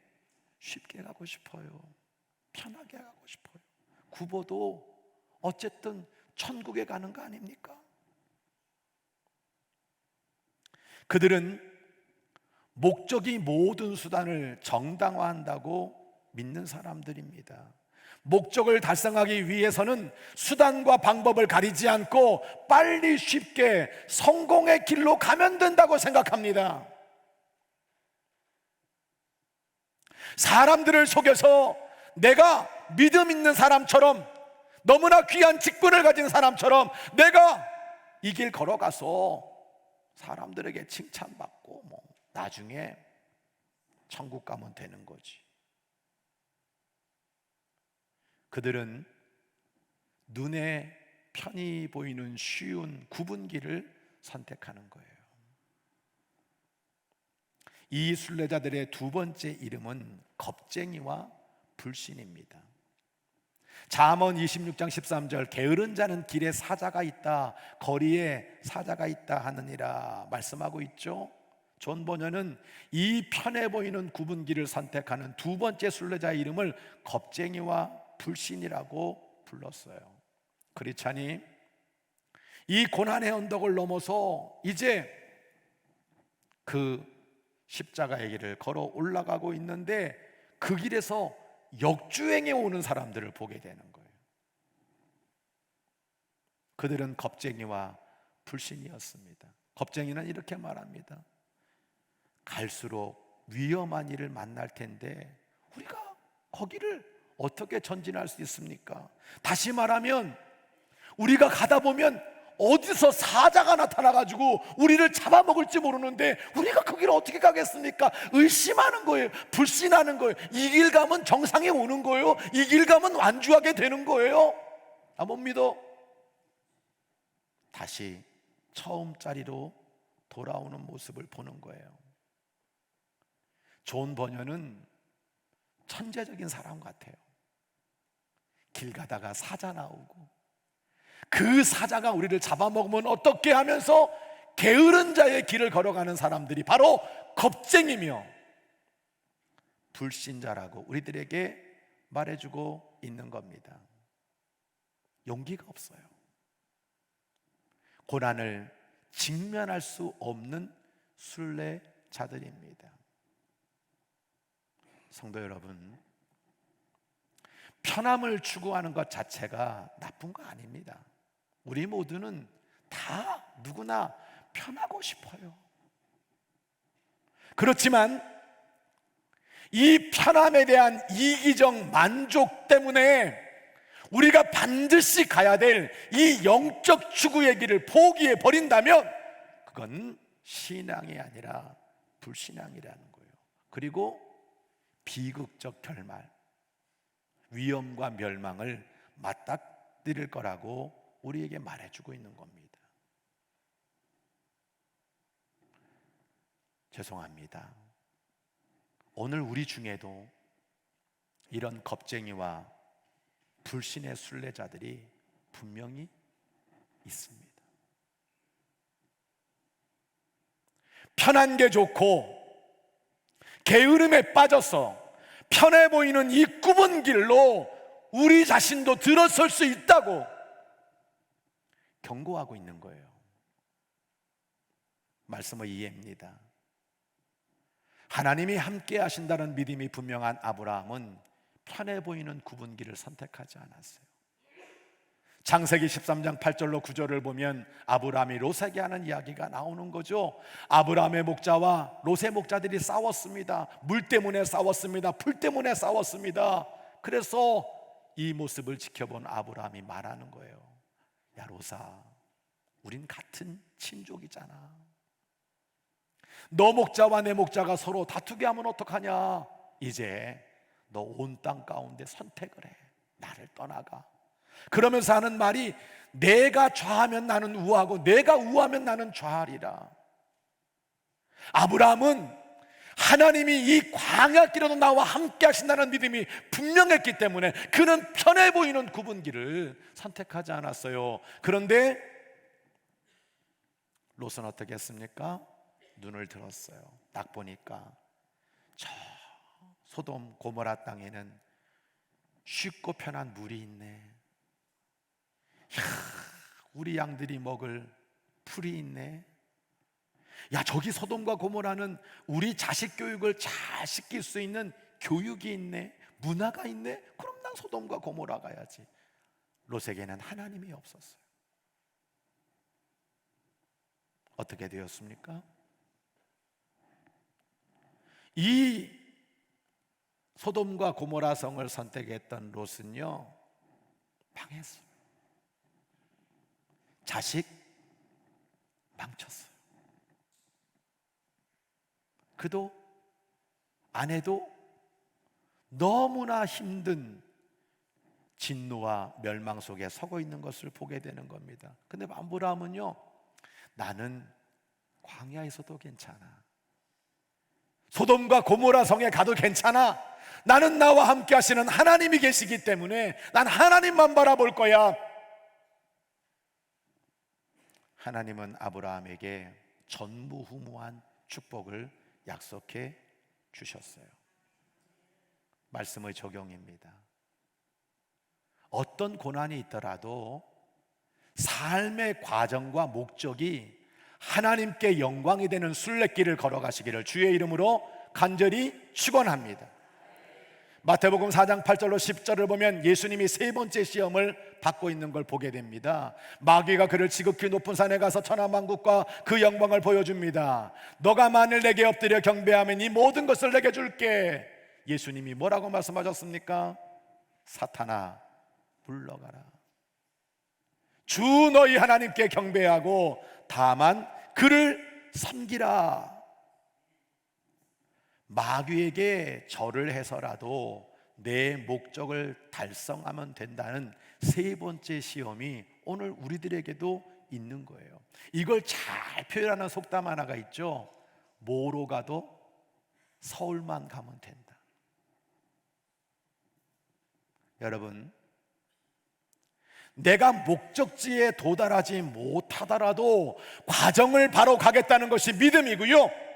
쉽게 가고 싶어요. 편하게 가고 싶어요. 굽어도 어쨌든 천국에 가는 거 아닙니까? 그들은 목적이 모든 수단을 정당화한다고 믿는 사람들입니다. 목적을 달성하기 위해서는 수단과 방법을 가리지 않고 빨리 쉽게 성공의 길로 가면 된다고 생각합니다. 사람들을 속여서 내가 믿음 있는 사람처럼 너무나 귀한 직분을 가진 사람처럼 내가 이 길 걸어가서 사람들에게 칭찬받고 뭐 나중에 천국 가면 되는 거지. 그들은 눈에 편히 보이는 쉬운 굽은 길을 선택하는 거예요. 이 순례자들의 두 번째 이름은 겁쟁이와 불신입니다. 잠언 26장 13절 게으른 자는 길에 사자가 있다, 거리에 사자가 있다 하느니라 말씀하고 있죠. 존 번연은 이 편해 보이는 굽은 길을 선택하는 두 번째 순례자의 이름을 겁쟁이와 불신이라고 불렀어요. 크리스찬이 이 고난의 언덕을 넘어서 이제 그 십자가의 길을 걸어 올라가고 있는데 그 길에서 역주행해 오는 사람들을 보게 되는 거예요. 그들은 겁쟁이와 불신이었습니다. 겁쟁이는 이렇게 말합니다. 갈수록 위험한 일을 만날 텐데 우리가 거기를 어떻게 전진할 수 있습니까? 다시 말하면 우리가 가다 보면 어디서 사자가 나타나가지고 우리를 잡아먹을지 모르는데 우리가 그 길을 어떻게 가겠습니까? 의심하는 거예요. 불신하는 거예요. 이 길 가면 정상에 오는 거예요. 이 길 가면 완주하게 되는 거예요. 나 못 믿어. 다시 처음 자리로 돌아오는 모습을 보는 거예요. 존 번연은 천재적인 사람 같아요. 길 가다가 사자 나오고 그 사자가 우리를 잡아먹으면 어떻게 하면서 게으른 자의 길을 걸어가는 사람들이 바로 겁쟁이며 불신자라고 우리들에게 말해주고 있는 겁니다. 용기가 없어요. 고난을 직면할 수 없는 순례자들입니다. 성도 여러분, 편함을 추구하는 것 자체가 나쁜 거 아닙니다. 우리 모두는 다 누구나 편하고 싶어요. 그렇지만 이 편함에 대한 이기적 만족 때문에 우리가 반드시 가야 될 이 영적 추구의 길을 포기해 버린다면 그건 신앙이 아니라 불신앙이라는 거예요. 그리고 비극적 결말, 위험과 멸망을 맞닥뜨릴 거라고 우리에게 말해주고 있는 겁니다. 죄송합니다. 오늘 우리 중에도 이런 겁쟁이와 불신의 순례자들이 분명히 있습니다. 편한 게 좋고 게으름에 빠져서 편해 보이는 이 굽은 길로 우리 자신도 들어설 수 있다고 경고하고 있는 거예요. 말씀을 이해합니다. 하나님이 함께 하신다는 믿음이 분명한 아브라함은 편해 보이는 굽은 길을 선택하지 않았어요. 창세기 13장 8절로 9절을 보면 아브라함이 롯에게 하는 이야기가 나오는 거죠. 아브라함의 목자와 롯의 목자들이 싸웠습니다. 물 때문에 싸웠습니다. 풀 때문에 싸웠습니다. 그래서 이 모습을 지켜본 아브라함이 말하는 거예요. 야 롯아, 우린 같은 친족이잖아. 너 목자와 내 목자가 서로 다투게 하면 어떡하냐. 이제 너 온 땅 가운데 선택을 해. 나를 떠나가. 그러면서 하는 말이 내가 좌하면 나는 우하고 내가 우하면 나는 좌하리라. 아브라함은 하나님이 이 광야길에도 나와 함께 하신다는 믿음이 분명했기 때문에 그는 편해 보이는 굽은 길을 선택하지 않았어요. 그런데 롯은 어떻게 했습니까? 눈을 들었어요. 딱 보니까 저 소돔 고모라 땅에는 쉽고 편한 물이 있네. 야, 우리 양들이 먹을 풀이 있네. 야, 저기 소돔과 고모라는 우리 자식 교육을 잘 시킬 수 있는 교육이 있네. 문화가 있네. 그럼 난 소돔과 고모라 가야지. 롯에게는 하나님이 없었어요. 어떻게 되었습니까? 이 소돔과 고모라 성을 선택했던 롯은요, 망했어요. 자식 망쳤어요. 그도 아내도 너무나 힘든 진노와 멸망 속에 서고 있는 것을 보게 되는 겁니다. 근데 아브라함은요, 나는 광야에서도 괜찮아, 소돔과 고모라 성에 가도 괜찮아, 나는 나와 함께 하시는 하나님이 계시기 때문에 난 하나님만 바라볼 거야. 하나님은 아브라함에게 전무후무한 축복을 약속해 주셨어요. 말씀의 적용입니다. 어떤 고난이 있더라도 삶의 과정과 목적이 하나님께 영광이 되는 순례길을 걸어가시기를 주의 이름으로 간절히 축원합니다. 마태복음 4장 8절로 10절을 보면 예수님이 세 번째 시험을 받고 있는 걸 보게 됩니다. 마귀가 그를 지극히 높은 산에 가서 천하만국과 그 영광을 보여줍니다. 너가 만일 내게 엎드려 경배하면 이 모든 것을 내게 줄게. 예수님이 뭐라고 말씀하셨습니까? 사탄아, 물러가라. 주 너희 하나님께 경배하고 다만 그를 섬기라. 마귀에게 절을 해서라도 내 목적을 달성하면 된다는 세 번째 시험이 오늘 우리들에게도 있는 거예요. 이걸 잘 표현하는 속담 하나가 있죠. 뭐로 가도 서울만 가면 된다. 여러분, 내가 목적지에 도달하지 못하더라도 과정을 바로 가겠다는 것이 믿음이고요,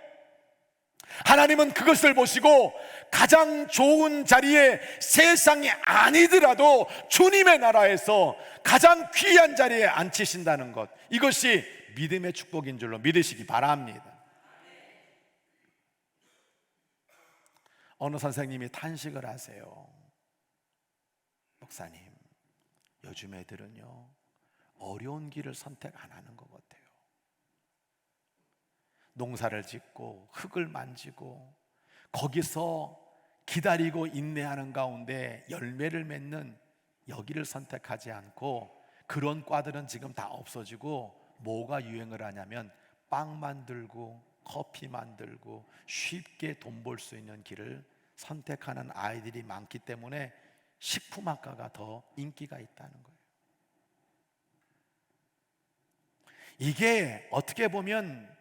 하나님은 그것을 보시고 가장 좋은 자리에 세상이 아니더라도 주님의 나라에서 가장 귀한 자리에 앉히신다는 것, 이것이 믿음의 축복인 줄로 믿으시기 바랍니다. 어느 선생님이 탄식을 하세요. 목사님, 요즘 애들은요 어려운 길을 선택 안 하는 것 같아요. 농사를 짓고 흙을 만지고 거기서 기다리고 인내하는 가운데 열매를 맺는 여기를 선택하지 않고, 그런 과들은 지금 다 없어지고 뭐가 유행을 하냐면 빵 만들고 커피 만들고 쉽게 돈 벌 수 있는 길을 선택하는 아이들이 많기 때문에 식품학과가 더 인기가 있다는 거예요. 이게 어떻게 보면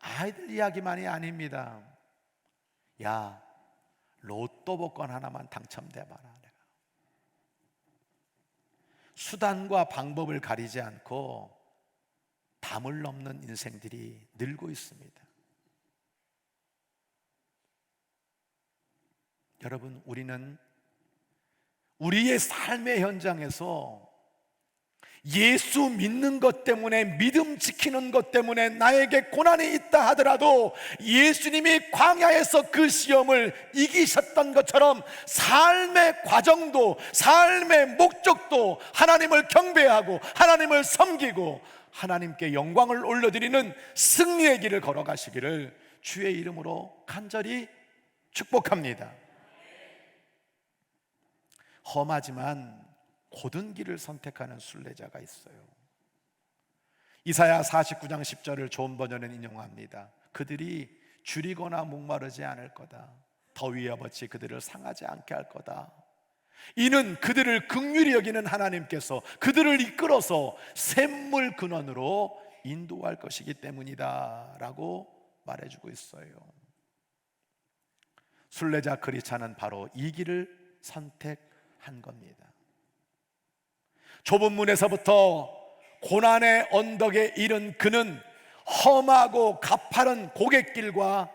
아이들 이야기만이 아닙니다. 야, 로또 복권 하나만 당첨돼봐라. 내가 수단과 방법을 가리지 않고 담을 넘는 인생들이 늘고 있습니다. 여러분, 우리는 우리의 삶의 현장에서 예수 믿는 것 때문에, 믿음 지키는 것 때문에 나에게 고난이 있다 하더라도 예수님이 광야에서 그 시험을 이기셨던 것처럼 삶의 과정도, 삶의 목적도 하나님을 경배하고 하나님을 섬기고 하나님께 영광을 올려드리는 승리의 길을 걸어가시기를 주의 이름으로 간절히 축복합니다. 험하지만 고든 길을 선택하는 순례자가 있어요. 이사야 49장 10절을 좋은 버전은 인용합니다. 그들이 줄이거나 목마르지 않을 거다. 더위와 벗이 그들을 상하지 않게 할 거다. 이는 그들을 긍휼히 여기는 하나님께서 그들을 이끌어서 샘물 근원으로 인도할 것이기 때문이다 라고 말해주고 있어요. 순례자 그리차는 바로 이 길을 선택한 겁니다. 좁은 문에서부터 고난의 언덕에 이른 그는 험하고 가파른 고갯길과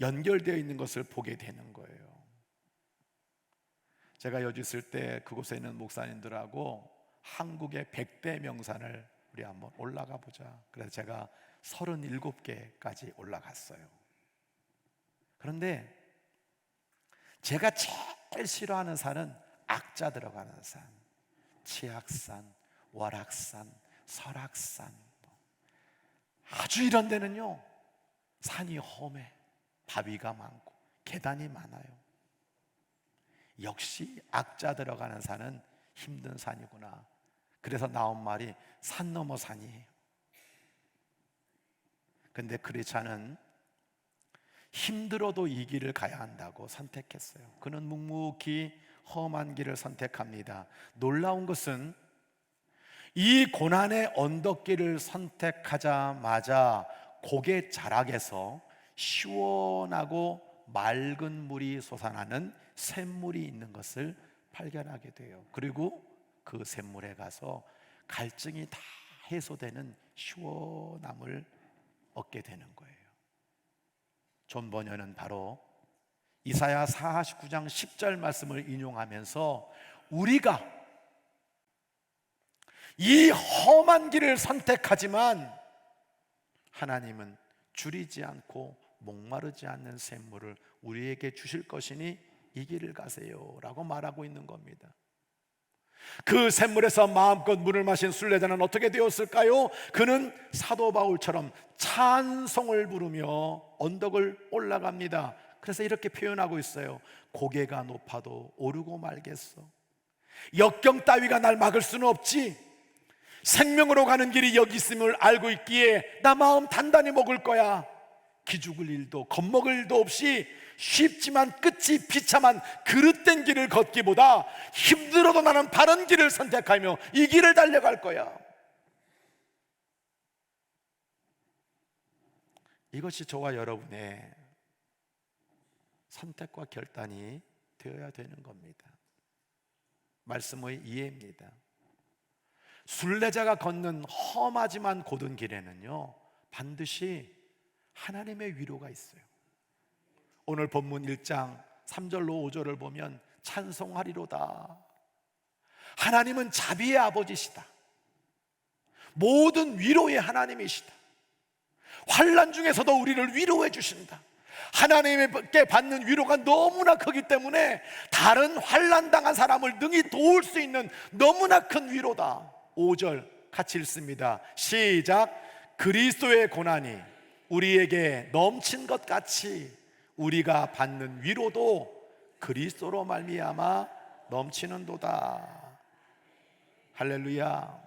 연결되어 있는 것을 보게 되는 거예요. 제가 여기 있을 때 그곳에 있는 목사님들하고 한국의 100대 명산을 우리 한번 올라가 보자. 그래서 제가 37개까지 올라갔어요. 그런데 제가 제일 싫어하는 산은 악자 들어가는 산, 치악산, 월악산, 설악산, 아주 이런 데는요 산이 험해, 바위가 많고 계단이 많아요. 역시 악자 들어가는 산은 힘든 산이구나. 그래서 나온 말이 산 넘어 산이에요. 근데 크리스찬은 힘들어도 이 길을 가야 한다고 선택했어요. 그는 묵묵히 험한 길을 선택합니다. 놀라운 것은 이 고난의 언덕길을 선택하자마자 고개 자락에서 시원하고 맑은 물이 솟아나는 샘물이 있는 것을 발견하게 돼요. 그리고 그 샘물에 가서 갈증이 다 해소되는 시원함을 얻게 되는 거예요. 존 버녀는 바로 이사야 49장 10절 말씀을 인용하면서 우리가 이 험한 길을 선택하지만 하나님은 줄이지 않고 목마르지 않는 샘물을 우리에게 주실 것이니 이 길을 가세요 라고 말하고 있는 겁니다. 그 샘물에서 마음껏 물을 마신 순례자는 어떻게 되었을까요? 그는 사도 바울처럼 찬송을 부르며 언덕을 올라갑니다. 그래서 이렇게 표현하고 있어요. 고개가 높아도 오르고 말겠어. 역경 따위가 날 막을 수는 없지. 생명으로 가는 길이 여기 있음을 알고 있기에 나 마음 단단히 먹을 거야. 기죽을 일도 겁먹을 일도 없이 쉽지만 끝이 비참한 그릇된 길을 걷기보다 힘들어도 나는 바른 길을 선택하며 이 길을 달려갈 거야. 이것이 저와 여러분의 선택과 결단이 되어야 되는 겁니다. 말씀의 이해입니다. 순례자가 걷는 험하지만 고든 길에는요 반드시 하나님의 위로가 있어요. 오늘 본문 1장 3절로 5절을 보면 찬송하리로다. 하나님은 자비의 아버지시다. 모든 위로의 하나님이시다. 환난 중에서도 우리를 위로해 주신다. 하나님께 받는 위로가 너무나 크기 때문에 다른 환난 당한 사람을 능히 도울 수 있는 너무나 큰 위로다. 5절 같이 읽습니다. 시작. 그리스도의 고난이 우리에게 넘친 것 같이 우리가 받는 위로도 그리스도로 말미암아 넘치는도다. 할렐루야.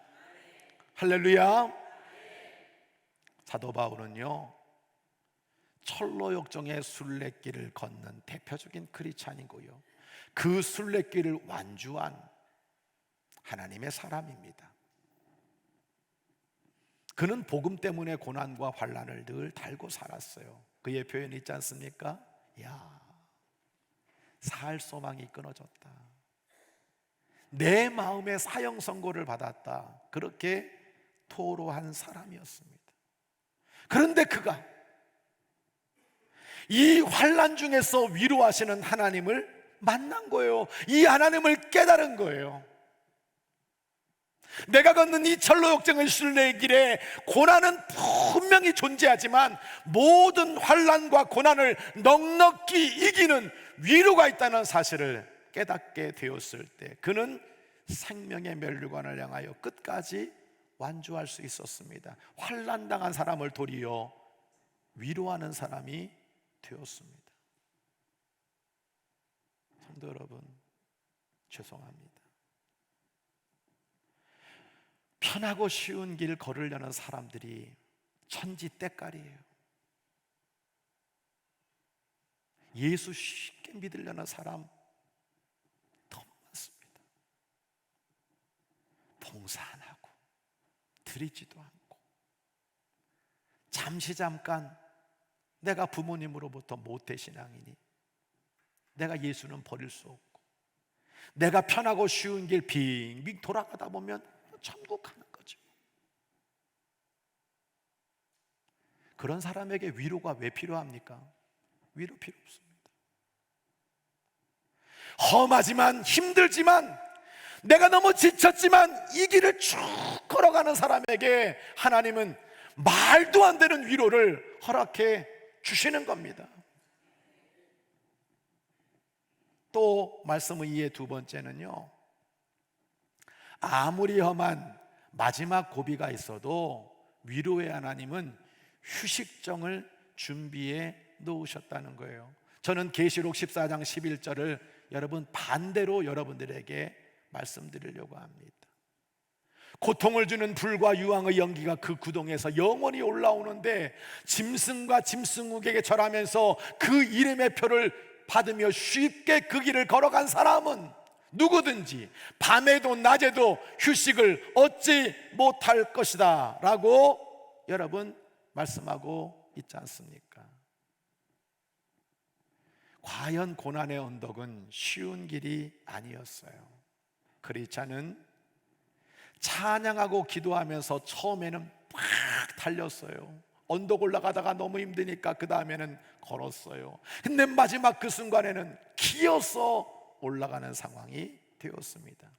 할렐루야. 사도 바울은요 철로 역정의 순례길을 걷는 대표적인 크리스찬이고요 그 순례길을 완주한 하나님의 사람입니다. 그는 복음 때문에 고난과 환난을 늘 달고 살았어요. 그의 표현이 있지 않습니까? 야, 살 소망이 끊어졌다. 내 마음에 사형 선고를 받았다. 그렇게 토로한 사람이었습니다. 그런데 그가 이 환난 중에서 위로하시는 하나님을 만난 거예요. 이 하나님을 깨달은 거예요. 내가 걷는 이 철로 역정의 순례의 길에 고난은 분명히 존재하지만 모든 환난과 고난을 넉넉히 이기는 위로가 있다는 사실을 깨닫게 되었을 때 그는 생명의 면류관을 향하여 끝까지 완주할 수 있었습니다. 환난당한 사람을 도리어 위로하는 사람이 되었습니다. 성도 여러분, 죄송합니다. 편하고 쉬운 길 걸으려는 사람들이 천지 때깔이에요. 예수 쉽게 믿으려는 사람 너무 많습니다. 봉사 안 하고 드리지도 않고 잠깐 내가 부모님으로부터 모태신앙이니 내가 예수는 버릴 수 없고 내가 편하고 쉬운 길 빙빙 돌아가다 보면 천국 가는 거죠. 그런 사람에게 위로가 왜 필요합니까? 위로 필요 없습니다. 험하지만 힘들지만 내가 너무 지쳤지만 이 길을 쭉 걸어가는 사람에게 하나님은 말도 안 되는 위로를 허락해 주시는 겁니다. 또 말씀의 이해 두 번째는요 아무리 험한 마지막 고비가 있어도 위로의 하나님은 휴식정을 준비해 놓으셨다는 거예요. 저는 계시록 14장 11절을 여러분 반대로 여러분들에게 말씀드리려고 합니다. 고통을 주는 불과 유황의 연기가 그 구덩이에서 영원히 올라오는데 짐승과 짐승에게 절하면서 그 이름의 표를 받으며 쉽게 그 길을 걸어간 사람은 누구든지 밤에도 낮에도 휴식을 얻지 못할 것이다 라고 여러분 말씀하고 있지 않습니까? 과연 고난의 언덕은 쉬운 길이 아니었어요. 크리스찬은 찬양하고 기도하면서 처음에는 막 달렸어요. 언덕 올라가다가 너무 힘드니까 그 다음에는 걸었어요. 근데 마지막 그 순간에는 기어서 올라가는 상황이 되었습니다.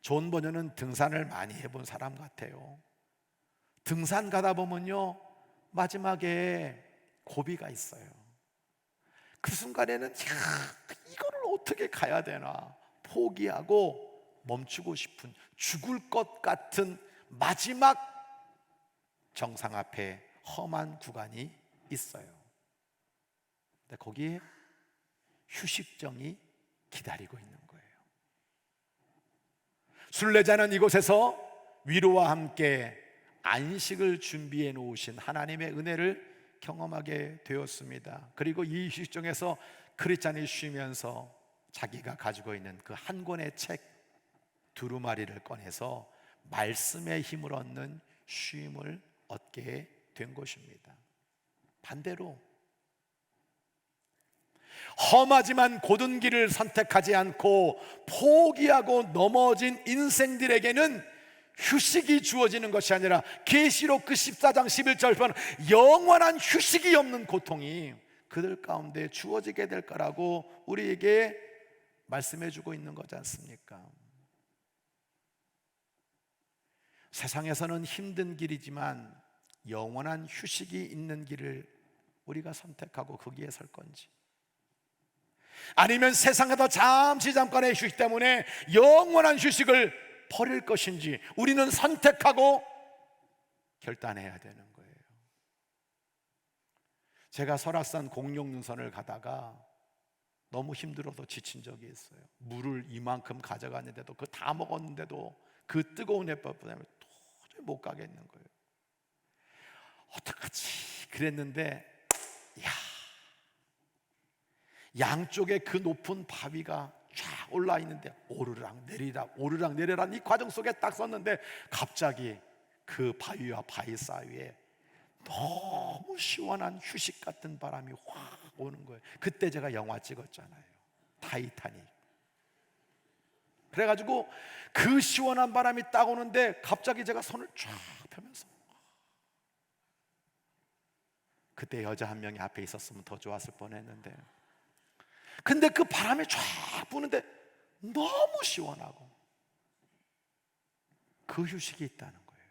존 버녀는 등산을 많이 해본 사람 같아요. 등산 가다 보면요 마지막에 고비가 있어요. 그 순간에는 이거를 어떻게 가야 되나 포기하고 멈추고 싶은 죽을 것 같은 마지막 정상 앞에 험한 구간이 있어요. 근데 거기에 휴식정이 기다리고 있는 거예요. 순례자는 이곳에서 위로와 함께 안식을 준비해 놓으신 하나님의 은혜를 경험하게 되었습니다. 그리고 이 휴식정에서 크리스찬이 쉬면서 자기가 가지고 있는 그 한 권의 책 두루마리를 꺼내서 말씀의 힘을 얻는 쉼을 얻게 된 것입니다. 반대로 험하지만 곧은 길을 선택하지 않고 포기하고 넘어진 인생들에게는 휴식이 주어지는 것이 아니라 계시록 그 14장 11절 보면 영원한 휴식이 없는 고통이 그들 가운데 주어지게 될 거라고 우리에게 말씀해 주고 있는 거지 않습니까? 세상에서는 힘든 길이지만 영원한 휴식이 있는 길을 우리가 선택하고 거기에 설 건지, 아니면 세상에서 잠깐의 휴식 때문에 영원한 휴식을 버릴 것인지 우리는 선택하고 결단해야 되는 거예요. 제가 설악산 공룡능선을 가다가 너무 힘들어서 지친 적이 있어요. 물을 이만큼 가져갔는데도 그 다 먹었는데도 그 뜨거운 햇볕 때문에 도저히 못 가겠는 거예요. 어떡하지? 그랬는데 양쪽에 그 높은 바위가 쫙 올라 있는데 오르락 내리락 이 과정 속에 딱 섰는데 갑자기 그 바위와 바위 사이에 너무 시원한 휴식 같은 바람이 확 오는 거예요. 그때 제가 영화 찍었잖아요, 타이타닉. 그래가지고 그 시원한 바람이 딱 오는데 갑자기 제가 손을 쫙 펴면서, 그때 여자 한 명이 앞에 있었으면 더 좋았을 뻔했는데, 근데 그 바람이 쫙 부는데 너무 시원하고 그 휴식이 있다는 거예요.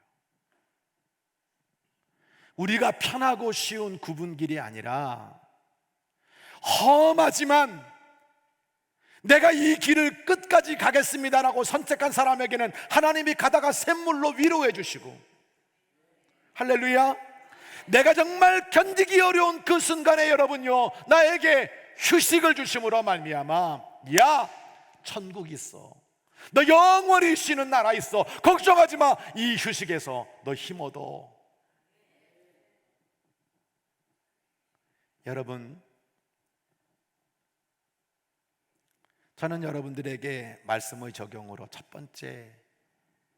우리가 편하고 쉬운 구분길이 아니라 험하지만 내가 이 길을 끝까지 가겠습니다라고 선택한 사람에게는 하나님이 가다가 샘물로 위로해 주시고, 할렐루야, 내가 정말 견디기 어려운 그 순간에 여러분요 나에게 휴식을 주심으로 말미암아 천국 있어, 너 영원히 쉬는 나라 있어, 걱정하지 마, 이 휴식에서 너 힘 얻어. 여러분, 저는 여러분들에게 말씀의 적용으로 첫 번째,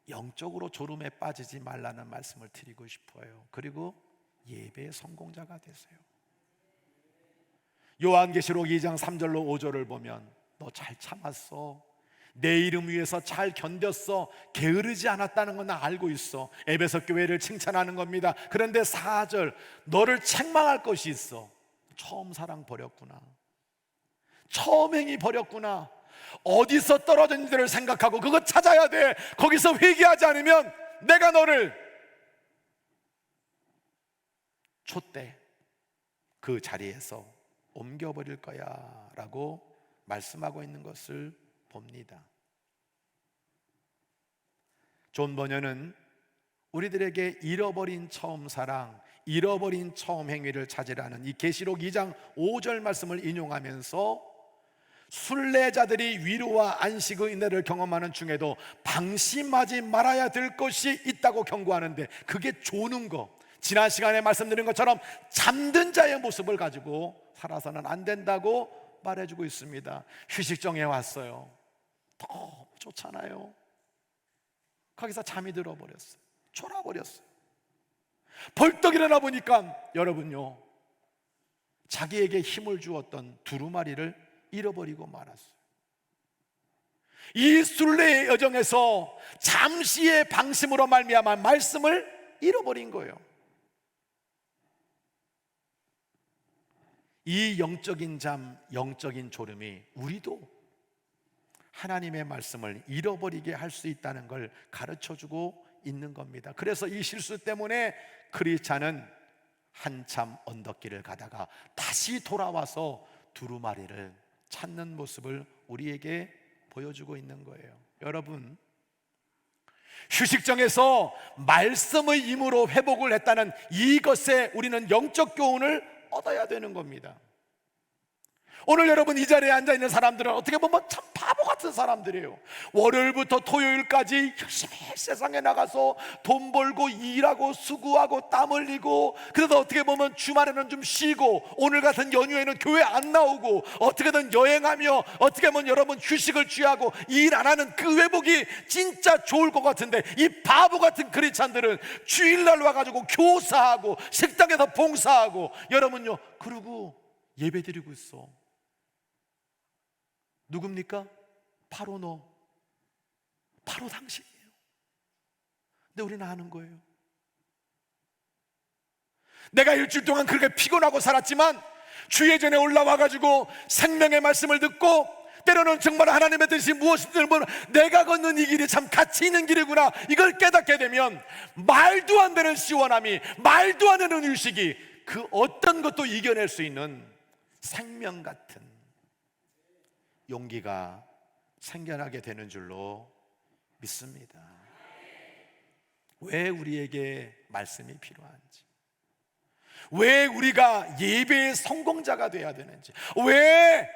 영적으로 졸음에 빠지지 말라는 말씀을 드리고 싶어요. 그리고 예배의 성공자가 되세요. 요한계시록 2장 3절로 5절을 보면 너 잘 참았어, 내 이름 위해서 잘 견뎠어, 게으르지 않았다는 건 나 알고 있어. 에베소 교회를 칭찬하는 겁니다. 그런데 4절, 너를 책망할 것이 있어. 처음 사랑 버렸구나, 처음 행위 버렸구나, 어디서 떨어졌는지를 생각하고 그거 찾아야 돼. 거기서 회개하지 않으면 내가 너를 촛대 그 자리에서 옮겨버릴 거야 라고 말씀하고 있는 것을 봅니다. 존 버녀는 우리들에게 잃어버린 처음 사랑, 잃어버린 처음 행위를 찾으라는 이 계시록 2장 5절 말씀을 인용하면서 순례자들이 위로와 안식의 은혜를 경험하는 중에도 방심하지 말아야 될 것이 있다고 경고하는데, 그게 조는 거, 지난 시간에 말씀드린 것처럼 잠든 자의 모습을 가지고 살아서는 안 된다고 말해주고 있습니다. 휴식정에 왔어요. 너무 좋잖아요. 거기서 잠이 들어버렸어요. 졸아버렸어요. 벌떡 일어나 보니까 여러분요, 자기에게 힘을 주었던 두루마리를 잃어버리고 말았어요. 이 순례의 여정에서 잠시의 방심으로 말미암아 말씀을 잃어버린 거예요. 이 영적인 잠, 영적인 졸음이 우리도 하나님의 말씀을 잃어버리게 할 수 있다는 걸 가르쳐주고 있는 겁니다. 그래서 이 실수 때문에 크리스찬은 한참 언덕길을 가다가 다시 돌아와서 두루마리를 찾는 모습을 우리에게 보여주고 있는 거예요. 여러분, 휴식정에서 말씀의 힘으로 회복을 했다는 이것에 우리는 영적 교훈을 얻어야 되는 겁니다. 오늘 여러분 이 자리에 앉아있는 사람들은 어떻게 보면 참 바보 같은 사람들이에요. 월요일부터 토요일까지 열심히 세상에 나가서 돈 벌고 일하고 수고하고 땀 흘리고, 그래서 어떻게 보면 주말에는 좀 쉬고 오늘 같은 연휴에는 교회 안 나오고 어떻게든 여행하며 어떻게 보면 여러분 휴식을 취하고 일 안 하는 그 회복이 진짜 좋을 것 같은데, 이 바보 같은 크리스찬들은 주일날 와가지고 교사하고 식당에서 봉사하고 여러분요, 그러고 예배드리고 있어. 누굽니까? 바로 너, 바로 당신이에요. 근데 우리는 아는 거예요. 내가 일주일 동안 그렇게 피곤하고 살았지만 주의 전에 올라와가지고 생명의 말씀을 듣고, 때로는 정말 하나님의 뜻이 무엇인지 모르는 내가 걷는 이 길이 참 가치 있는 길이구나, 이걸 깨닫게 되면 말도 안 되는 시원함이, 말도 안 되는 휴식이 그 어떤 것도 이겨낼 수 있는 생명 같은 용기가 생겨나게 되는 줄로 믿습니다. 왜 우리에게 말씀이 필요한지, 왜 우리가 예배의 성공자가 돼야 되는지, 왜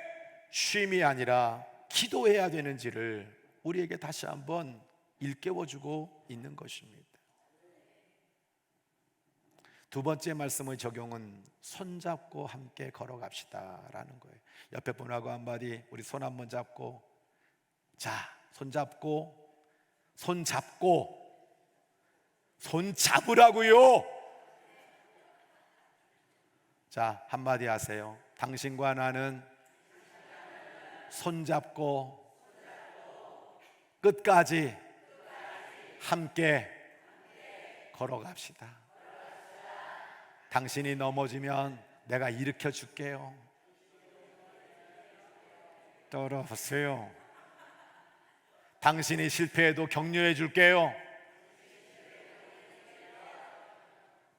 쉼이 아니라 기도해야 되는지를 우리에게 다시 한번 일깨워주고 있는 것입니다. 두 번째 말씀의 적용은 손잡고 함께 걸어갑시다 라는 거예요. 옆에 분하고 한마디, 우리 손 한번 잡고, 자, 손잡고, 손 잡으라고요. 자, 한마디 하세요. 당신과 나는 손잡고 끝까지 함께 걸어갑시다. 당신이 넘어지면 내가 일으켜 줄게요. 떨어보세요. 당신이 실패해도 격려해 줄게요.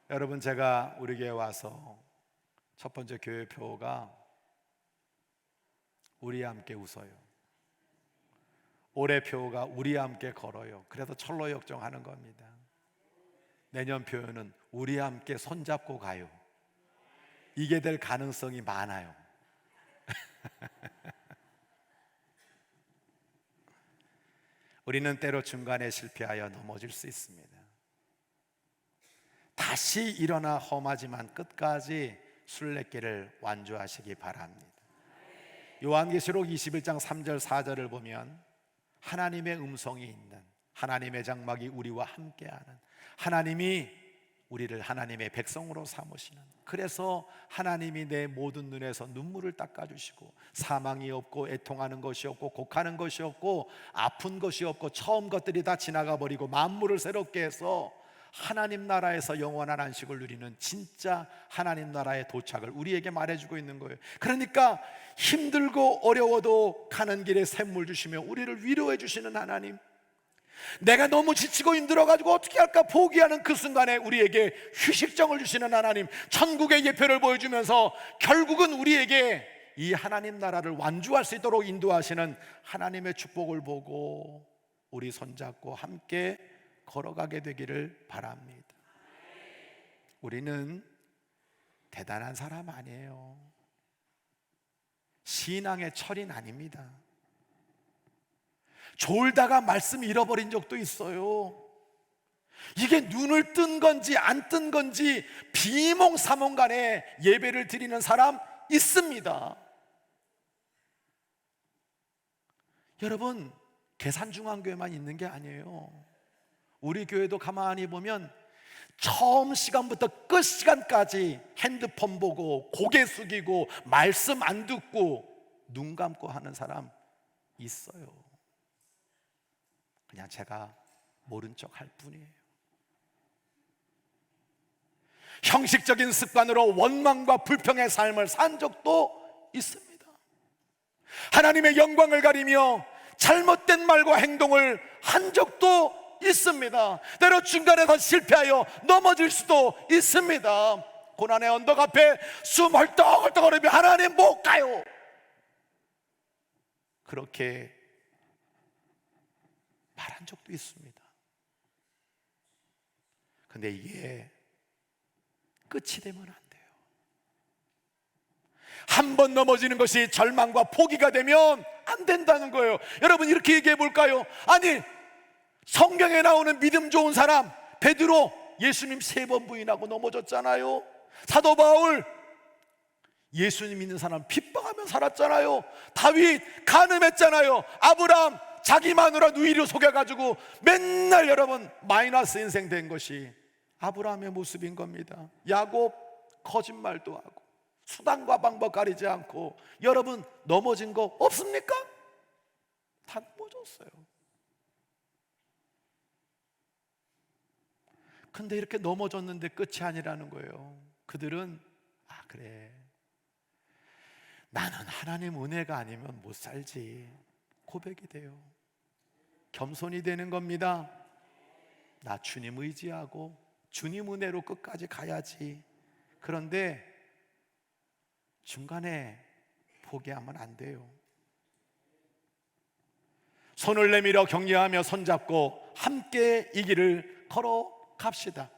여러분, 제가 우리 교회 와서 첫 번째 교회 표가 우리 함께 웃어요. 올해 표가 우리 함께 걸어요. 그래서 철로 역정하는 겁니다. 내년 표현은 우리 함께 손잡고 가요. 이게 될 가능성이 많아요. 우리는 때로 중간에 실패하여 넘어질 수 있습니다. 다시 일어나 험하지만 끝까지 순례길을 완주하시기 바랍니다. 요한계시록 21장 3절 4절을 보면 하나님의 음성이 있는, 하나님의 장막이 우리와 함께하는, 하나님이 우리를 하나님의 백성으로 삼으시는, 그래서 하나님이 내 모든 눈에서 눈물을 닦아주시고 사망이 없고 애통하는 것이 없고 곡하는 것이 없고 아픈 것이 없고 처음 것들이 다 지나가 버리고 만물을 새롭게 해서 하나님 나라에서 영원한 안식을 누리는 진짜 하나님 나라의 도착을 우리에게 말해주고 있는 거예요. 그러니까 힘들고 어려워도 가는 길에 샘물 주시며 우리를 위로해 주시는 하나님, 내가 너무 지치고 힘들어가지고 어떻게 할까 포기하는 그 순간에 우리에게 휴식정을 주시는 하나님, 천국의 예표를 보여주면서 결국은 우리에게 이 하나님 나라를 완주할 수 있도록 인도하시는 하나님의 축복을 보고 우리 손잡고 함께 걸어가게 되기를 바랍니다. 우리는 대단한 사람 아니에요. 신앙의 철인 아닙니다. 졸다가 말씀 잃어버린 적도 있어요. 이게 눈을 뜬 건지 안 뜬 건지 비몽사몽간에 예배를 드리는 사람 있습니다. 여러분, 계산중앙교회만 있는 게 아니에요. 우리 교회도 가만히 보면 처음 시간부터 끝 시간까지 핸드폰 보고 고개 숙이고 말씀 안 듣고 눈 감고 하는 사람 있어요. 그냥 제가 모른 척 할 뿐이에요. 형식적인 습관으로 원망과 불평의 삶을 산 적도 있습니다. 하나님의 영광을 가리며 잘못된 말과 행동을 한 적도 있습니다. 때로 중간에서 실패하여 넘어질 수도 있습니다. 고난의 언덕 앞에 숨 헐떡헐떡 거리며 하나님 못 가요, 그렇게 말한 적도 있습니다. 근데 이게 끝이 되면 안 돼요. 한 번 넘어지는 것이 절망과 포기가 되면 안 된다는 거예요. 여러분, 이렇게 얘기해 볼까요? 아니, 성경에 나오는 믿음 좋은 사람 베드로, 예수님 3번 부인하고 넘어졌잖아요. 사도 바울, 예수님 믿는 사람 핍박하며 살았잖아요. 다윗 간음했잖아요. 아브라함 자기 마누라 누이를 속여가지고 맨날 여러분 마이너스 인생 된 것이 아브라함의 모습인 겁니다. 야곱 거짓말도 하고 수단과 방법 가리지 않고. 여러분, 넘어진 거 없습니까? 다 넘어졌어요. 근데 이렇게 넘어졌는데 끝이 아니라는 거예요. 그들은 그래, 나는 하나님 은혜가 아니면 못 살지 고백이 돼요. 겸손이 되는 겁니다. 나 주님 의지하고 주님 은혜로 끝까지 가야지. 그런데 중간에 포기하면 안 돼요. 손을 내밀어 격려하며 손잡고 함께 이 길을 걸어갑시다.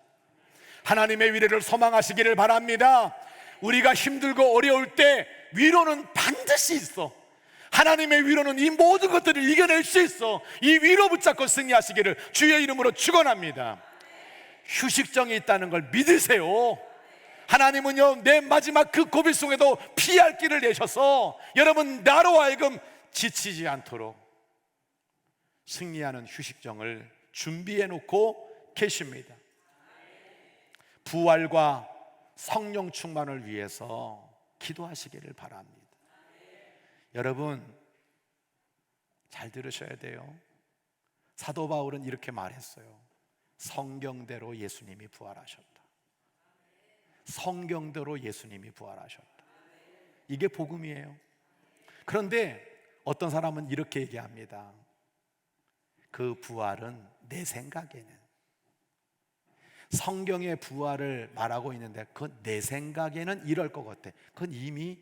하나님의 위로를 소망하시기를 바랍니다. 우리가 힘들고 어려울 때 위로는 반드시 있어. 하나님의 위로는 이 모든 것들을 이겨낼 수 있어. 이 위로 붙잡고 승리하시기를 주의 이름으로 축원합니다. 휴식정이 있다는 걸 믿으세요. 하나님은요, 내 마지막 그 고비 속에도 피할 길을 내셔서 여러분 나로 하여금 지치지 않도록 승리하는 휴식정을 준비해 놓고 계십니다. 부활과 성령 충만을 위해서 기도하시기를 바랍니다. 여러분, 잘 들으셔야 돼요. 사도 바울은 이렇게 말했어요. 성경대로 예수님이 부활하셨다. 성경대로 예수님이 부활하셨다. 이게 복음이에요. 그런데 어떤 사람은 이렇게 얘기합니다. 그 부활은 내 생각에는, 성경의 부활을 말하고 있는데 그건 내 생각에는 이럴 것 같아. 그건 이미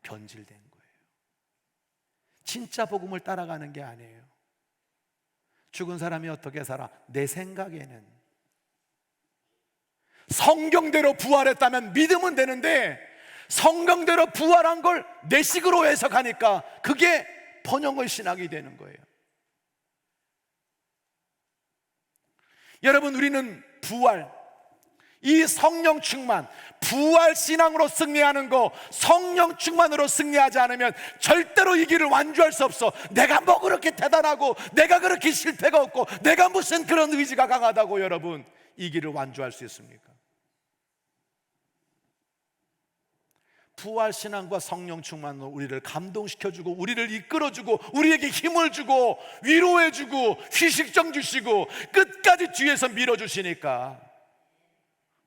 변질된 거예요. 진짜 복음을 따라가는 게 아니에요. 죽은 사람이 어떻게 살아? 내 생각에는. 성경대로 부활했다면 믿으면 되는데 성경대로 부활한 걸 내 식으로 해석하니까 그게 번영의 신학이 되는 거예요. 여러분, 우리는 부활, 이 성령 충만, 부활 신앙으로 승리하는 거, 성령 충만으로 승리하지 않으면 절대로 이 길을 완주할 수 없어. 내가 뭐 그렇게 대단하고, 내가 그렇게 실패가 없고, 내가 무슨 그런 의지가 강하다고 여러분 이 길을 완주할 수 있습니까? 부활 신앙과 성령 충만으로 우리를 감동시켜주고, 우리를 이끌어주고, 우리에게 힘을 주고, 위로해주고, 휴식정 주시고, 끝까지 뒤에서 밀어주시니까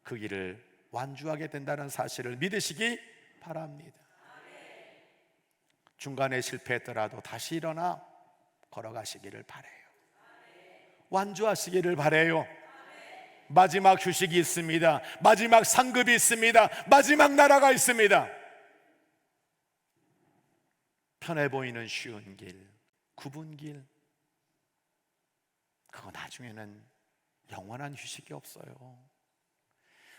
그 길을 완주하게 된다는 사실을 믿으시기 바랍니다. 중간에 실패했더라도 다시 일어나 걸어가시기를 바라요. 완주하시기를 바라요. 마지막 휴식이 있습니다. 마지막 상급이 있습니다. 마지막 나라가 있습니다. 편해 보이는 쉬운 길, 굽은 길, 그거 나중에는 영원한 휴식이 없어요.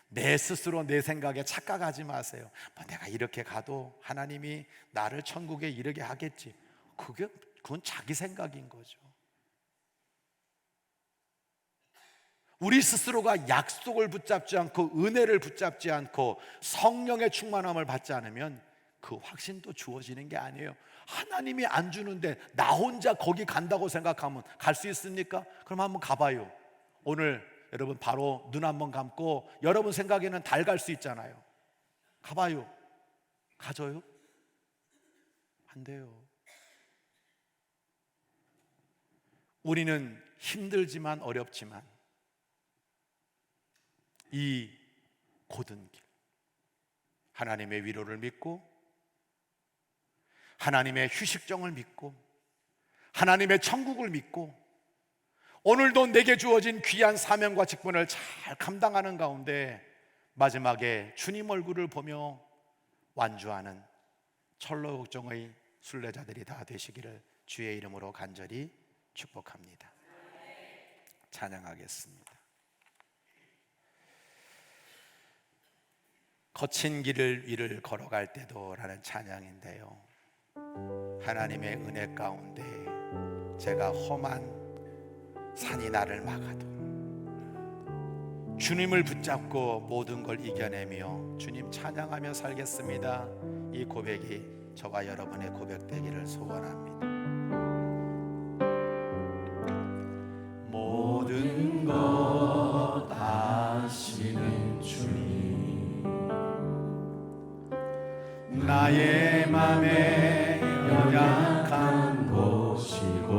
내 스스로 내 생각에 착각하지 마세요. 뭐 내가 이렇게 가도 하나님이 나를 천국에 이르게 하겠지. 그건 자기 생각인 거죠. 우리 스스로가 약속을 붙잡지 않고 은혜를 붙잡지 않고 성령의 충만함을 받지 않으면 그 확신도 주어지는 게 아니에요. 하나님이 안 주는데 나 혼자 거기 간다고 생각하면 갈 수 있습니까? 그럼 한번 가봐요. 오늘 여러분 바로 눈 한번 감고 여러분 생각에는 달 갈 수 있잖아요. 가봐요. 가져요? 안 돼요. 우리는 힘들지만 어렵지만 이 고든 길, 하나님의 위로를 믿고 하나님의 휴식정을 믿고 하나님의 천국을 믿고 오늘도 내게 주어진 귀한 사명과 직분을 잘 감당하는 가운데 마지막에 주님 얼굴을 보며 완주하는 철로역정의 순례자들이 다 되시기를 주의 이름으로 간절히 축복합니다. 찬양하겠습니다. 거친 길을 위를 걸어갈 때도 라는 찬양인데요, 하나님의 은혜 가운데 제가 험한 산이 나를 막아도 주님을 붙잡고 모든 걸 이겨내며 주님 찬양하며 살겠습니다. 이 고백이 저와 여러분의 고백 되기를 소원합니다. 모든 것 아시는 주님, 나의 맘에 연약한 곳이고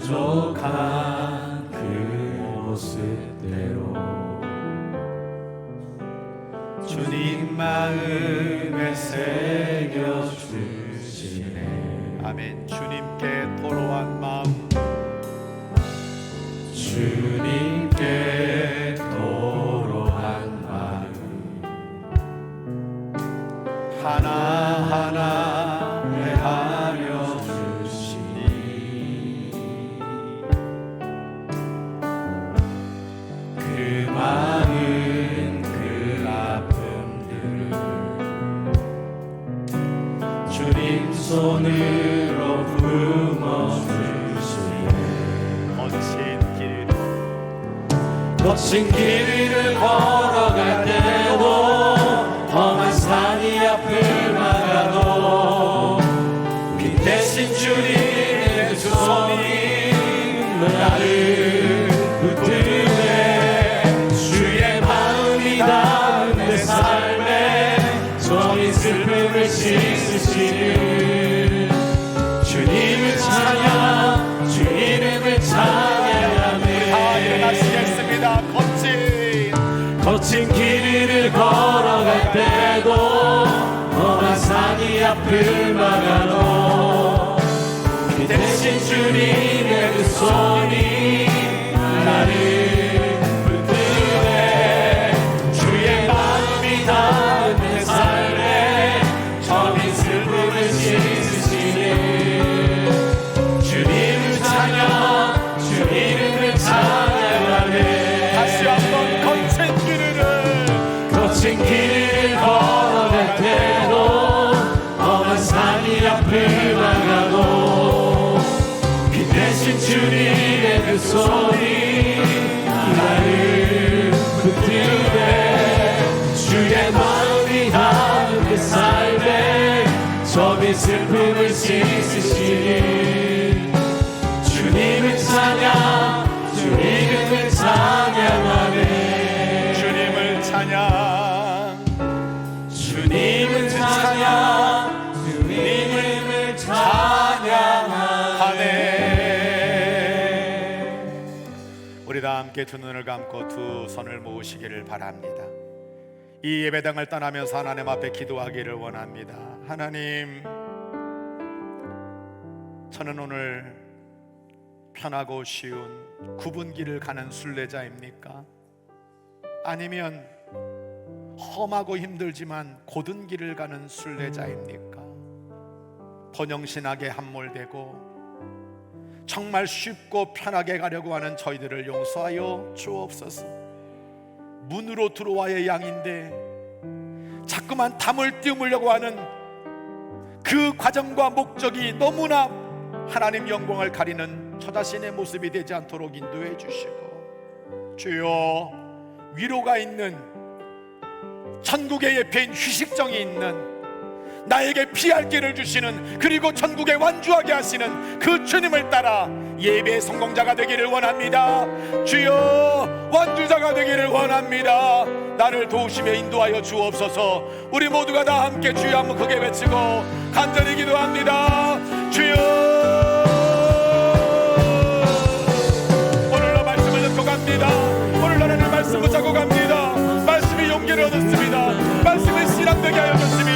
부족한 그 모습대로 주님 마음에 새겨주시네. 아멘. 주님께 도로한 마음, 주님께 도로한 마음 하나하나 헤아려 주시니 그 많은 그 아픔들을 주님 손으로 품어주시네. 거친 길을 걸어갈 때도 험한 산이 앞을 막아도 그 대신 주님의 두 손이 나를 붙들네. 주의 마음이 닿은 내 삶에 저희 슬픔을 씻으시는 주님을 찬양, 주 이름을 찬양하네. 다 일어나시겠습니다. 거친 길을 걸어갈 때도 험한 산이 앞을 막아도 그 대신 주님의 그 손이 나를 붙드네. 주의 마음이 닿은 내 삶에 저민 슬픔을 씻으시는 주님을 찬양, 주 이름을 찬양하네. 다시 한번 거친 길을 걸어갈 때도 험한 산이 앞을 막아도 그 대신 주님의 그 손이 나를 붙드네. 주의 마음이 닿은 그 삶에 저민 슬픔을 씻으시니 주님을 찬양, 주 이름을 찬양하네. 주님을 찬양, 주님을 찬양, 주님을 찬양하네. 우리 다 함께 두 눈을 감고 두 손을 모으시기를 바랍니다. 이 예배당을 떠나면서 하나님 앞에 기도하기를 원합니다. 하나님, 저는 오늘 편하고 쉬운 굽은 길을 가는 순례자입니까? 아니면 험하고 힘들지만 곧은 길을 가는 순례자입니까? 번영신학에 함몰되고 정말 쉽고 편하게 가려고 하는 저희들을 용서하여 주옵소서. 문으로 들어와야 양인데 자꾸만 담을 띄우려고 하는 그 과정과 목적이 너무나 하나님 영광을 가리는 저 자신의 모습이 되지 않도록 인도해 주시고, 주여 위로가 있는 천국의 예배인 휴식정이 있는 나에게 피할 길을 주시는, 그리고 천국에 완주하게 하시는 그 주님을 따라 예배의 성공자가 되기를 원합니다. 주여 완주자가 되기를 원합니다. 나를 도우시며 인도하여 주옵소서. 우리 모두가 다 함께 주여 한번 크게 외치고 간절히 기도합니다. 주여, 오늘날 말씀을 듣고 갑니다. 오늘날 하나님 말씀 붙잡고 갑니다. 말씀이 용기를 얻었습니다. 말씀이 신앙되게 하여 주시며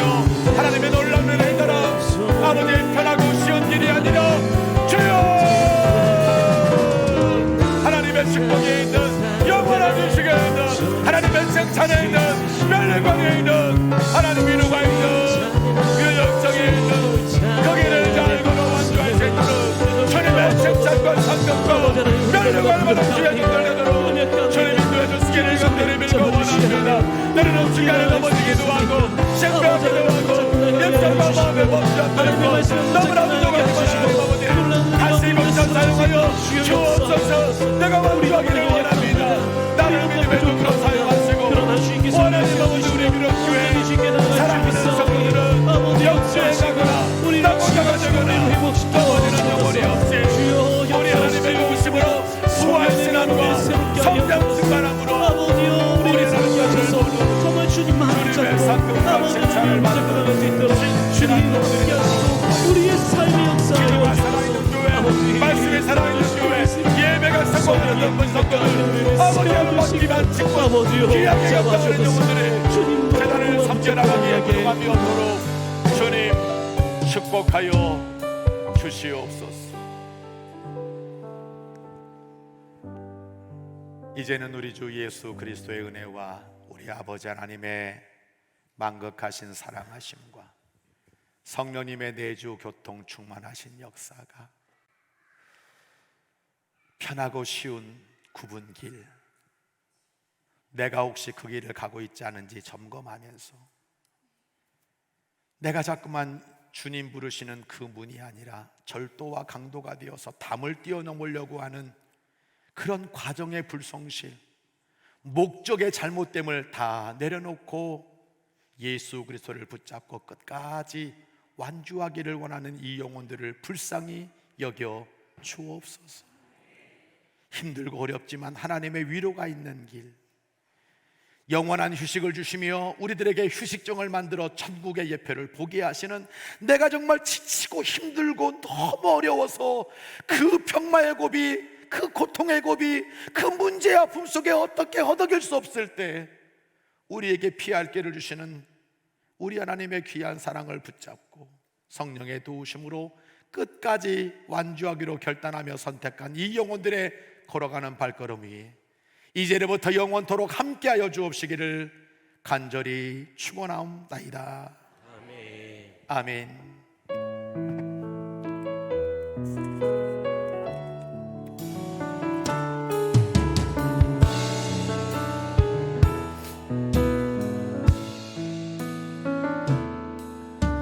하나님의 놀라운 은혜에 따라 아버지의 편하고 쉬운 길이 아니라 주여 하나님의 축복에 있는 영원한 유식에 있는 하나님의 생찬에 있는 멸류관에 있는 하나님 위로가 있는 그 영성에 있는 거기를 잘 걸어 완주할 수 있도록 주님의 생찬과 상급과 멸류관을 받은 주의 님들 되도록 주님 인도해 주시기를 간절히 빌고 원합니다. 때로는 시간에 넘어지기도 하고 실패하기도 하고 입장과 마음에 멈지 않는 것 너무나 부족하지만 아버지 다시 공천 사용하여 주옵소서. 내가 완주하기를 원합니다. 나를 믿음의 눈으로 사용하시고 원하는 아버지 우리 기록교회 사랑하는 성도들은 역주에 가거나 낙오자가 되거나 넘어지는 영혼이 없이 우리 하나님의 용심으로 수고할 신앙과 성장 증가함으로 우리 하나님의 모두 주님의 상급과 칭찬을 받는 신앙으로 우리의 삶의 역사에 살아있는 교회, 말씀에 살아있는 교회, 예배가 성공하는 영분 성도들 아버지의 받기만 직권 귀하게 역사하는 영혼들의 재단을 섬겨나가기에 부족함이 없도록 주님 축복하여 주시옵소서. 이제는 우리 주 예수 그리스도의 은혜와 우리 아버지 하나님의 만극하신 사랑하심과 성령님의 내주 교통 충만하신 역사가 편하고 쉬운 구분길, 내가 혹시 그 길을 가고 있지 않은지 점검하면서 내가 자꾸만 주님 부르시는 그 문이 아니라 절도와 강도가 되어서 담을 뛰어넘으려고 하는 그런 과정의 불성실, 목적의 잘못됨을 다 내려놓고 예수 그리스도를 붙잡고 끝까지 완주하기를 원하는 이 영혼들을 불쌍히 여겨 주옵소서. 힘들고 어렵지만 하나님의 위로가 있는 길, 영원한 휴식을 주시며 우리들에게 휴식정을 만들어 천국의 예표를 보게 하시는, 내가 정말 지치고 힘들고 너무 어려워서 그 병마의 고비, 그 고통의 고비, 그 문제의 아픔 속에 어떻게 허덕일 수 없을 때 우리에게 피할 길을 주시는 우리 하나님의 귀한 사랑을 붙잡고 성령의 도우심으로 끝까지 완주하기로 결단하며 선택한 이 영혼들의 걸어가는 발걸음 위에 이제부터 영원토록 함께하여 주옵시기를 간절히 축원하옵나이다. 아멘.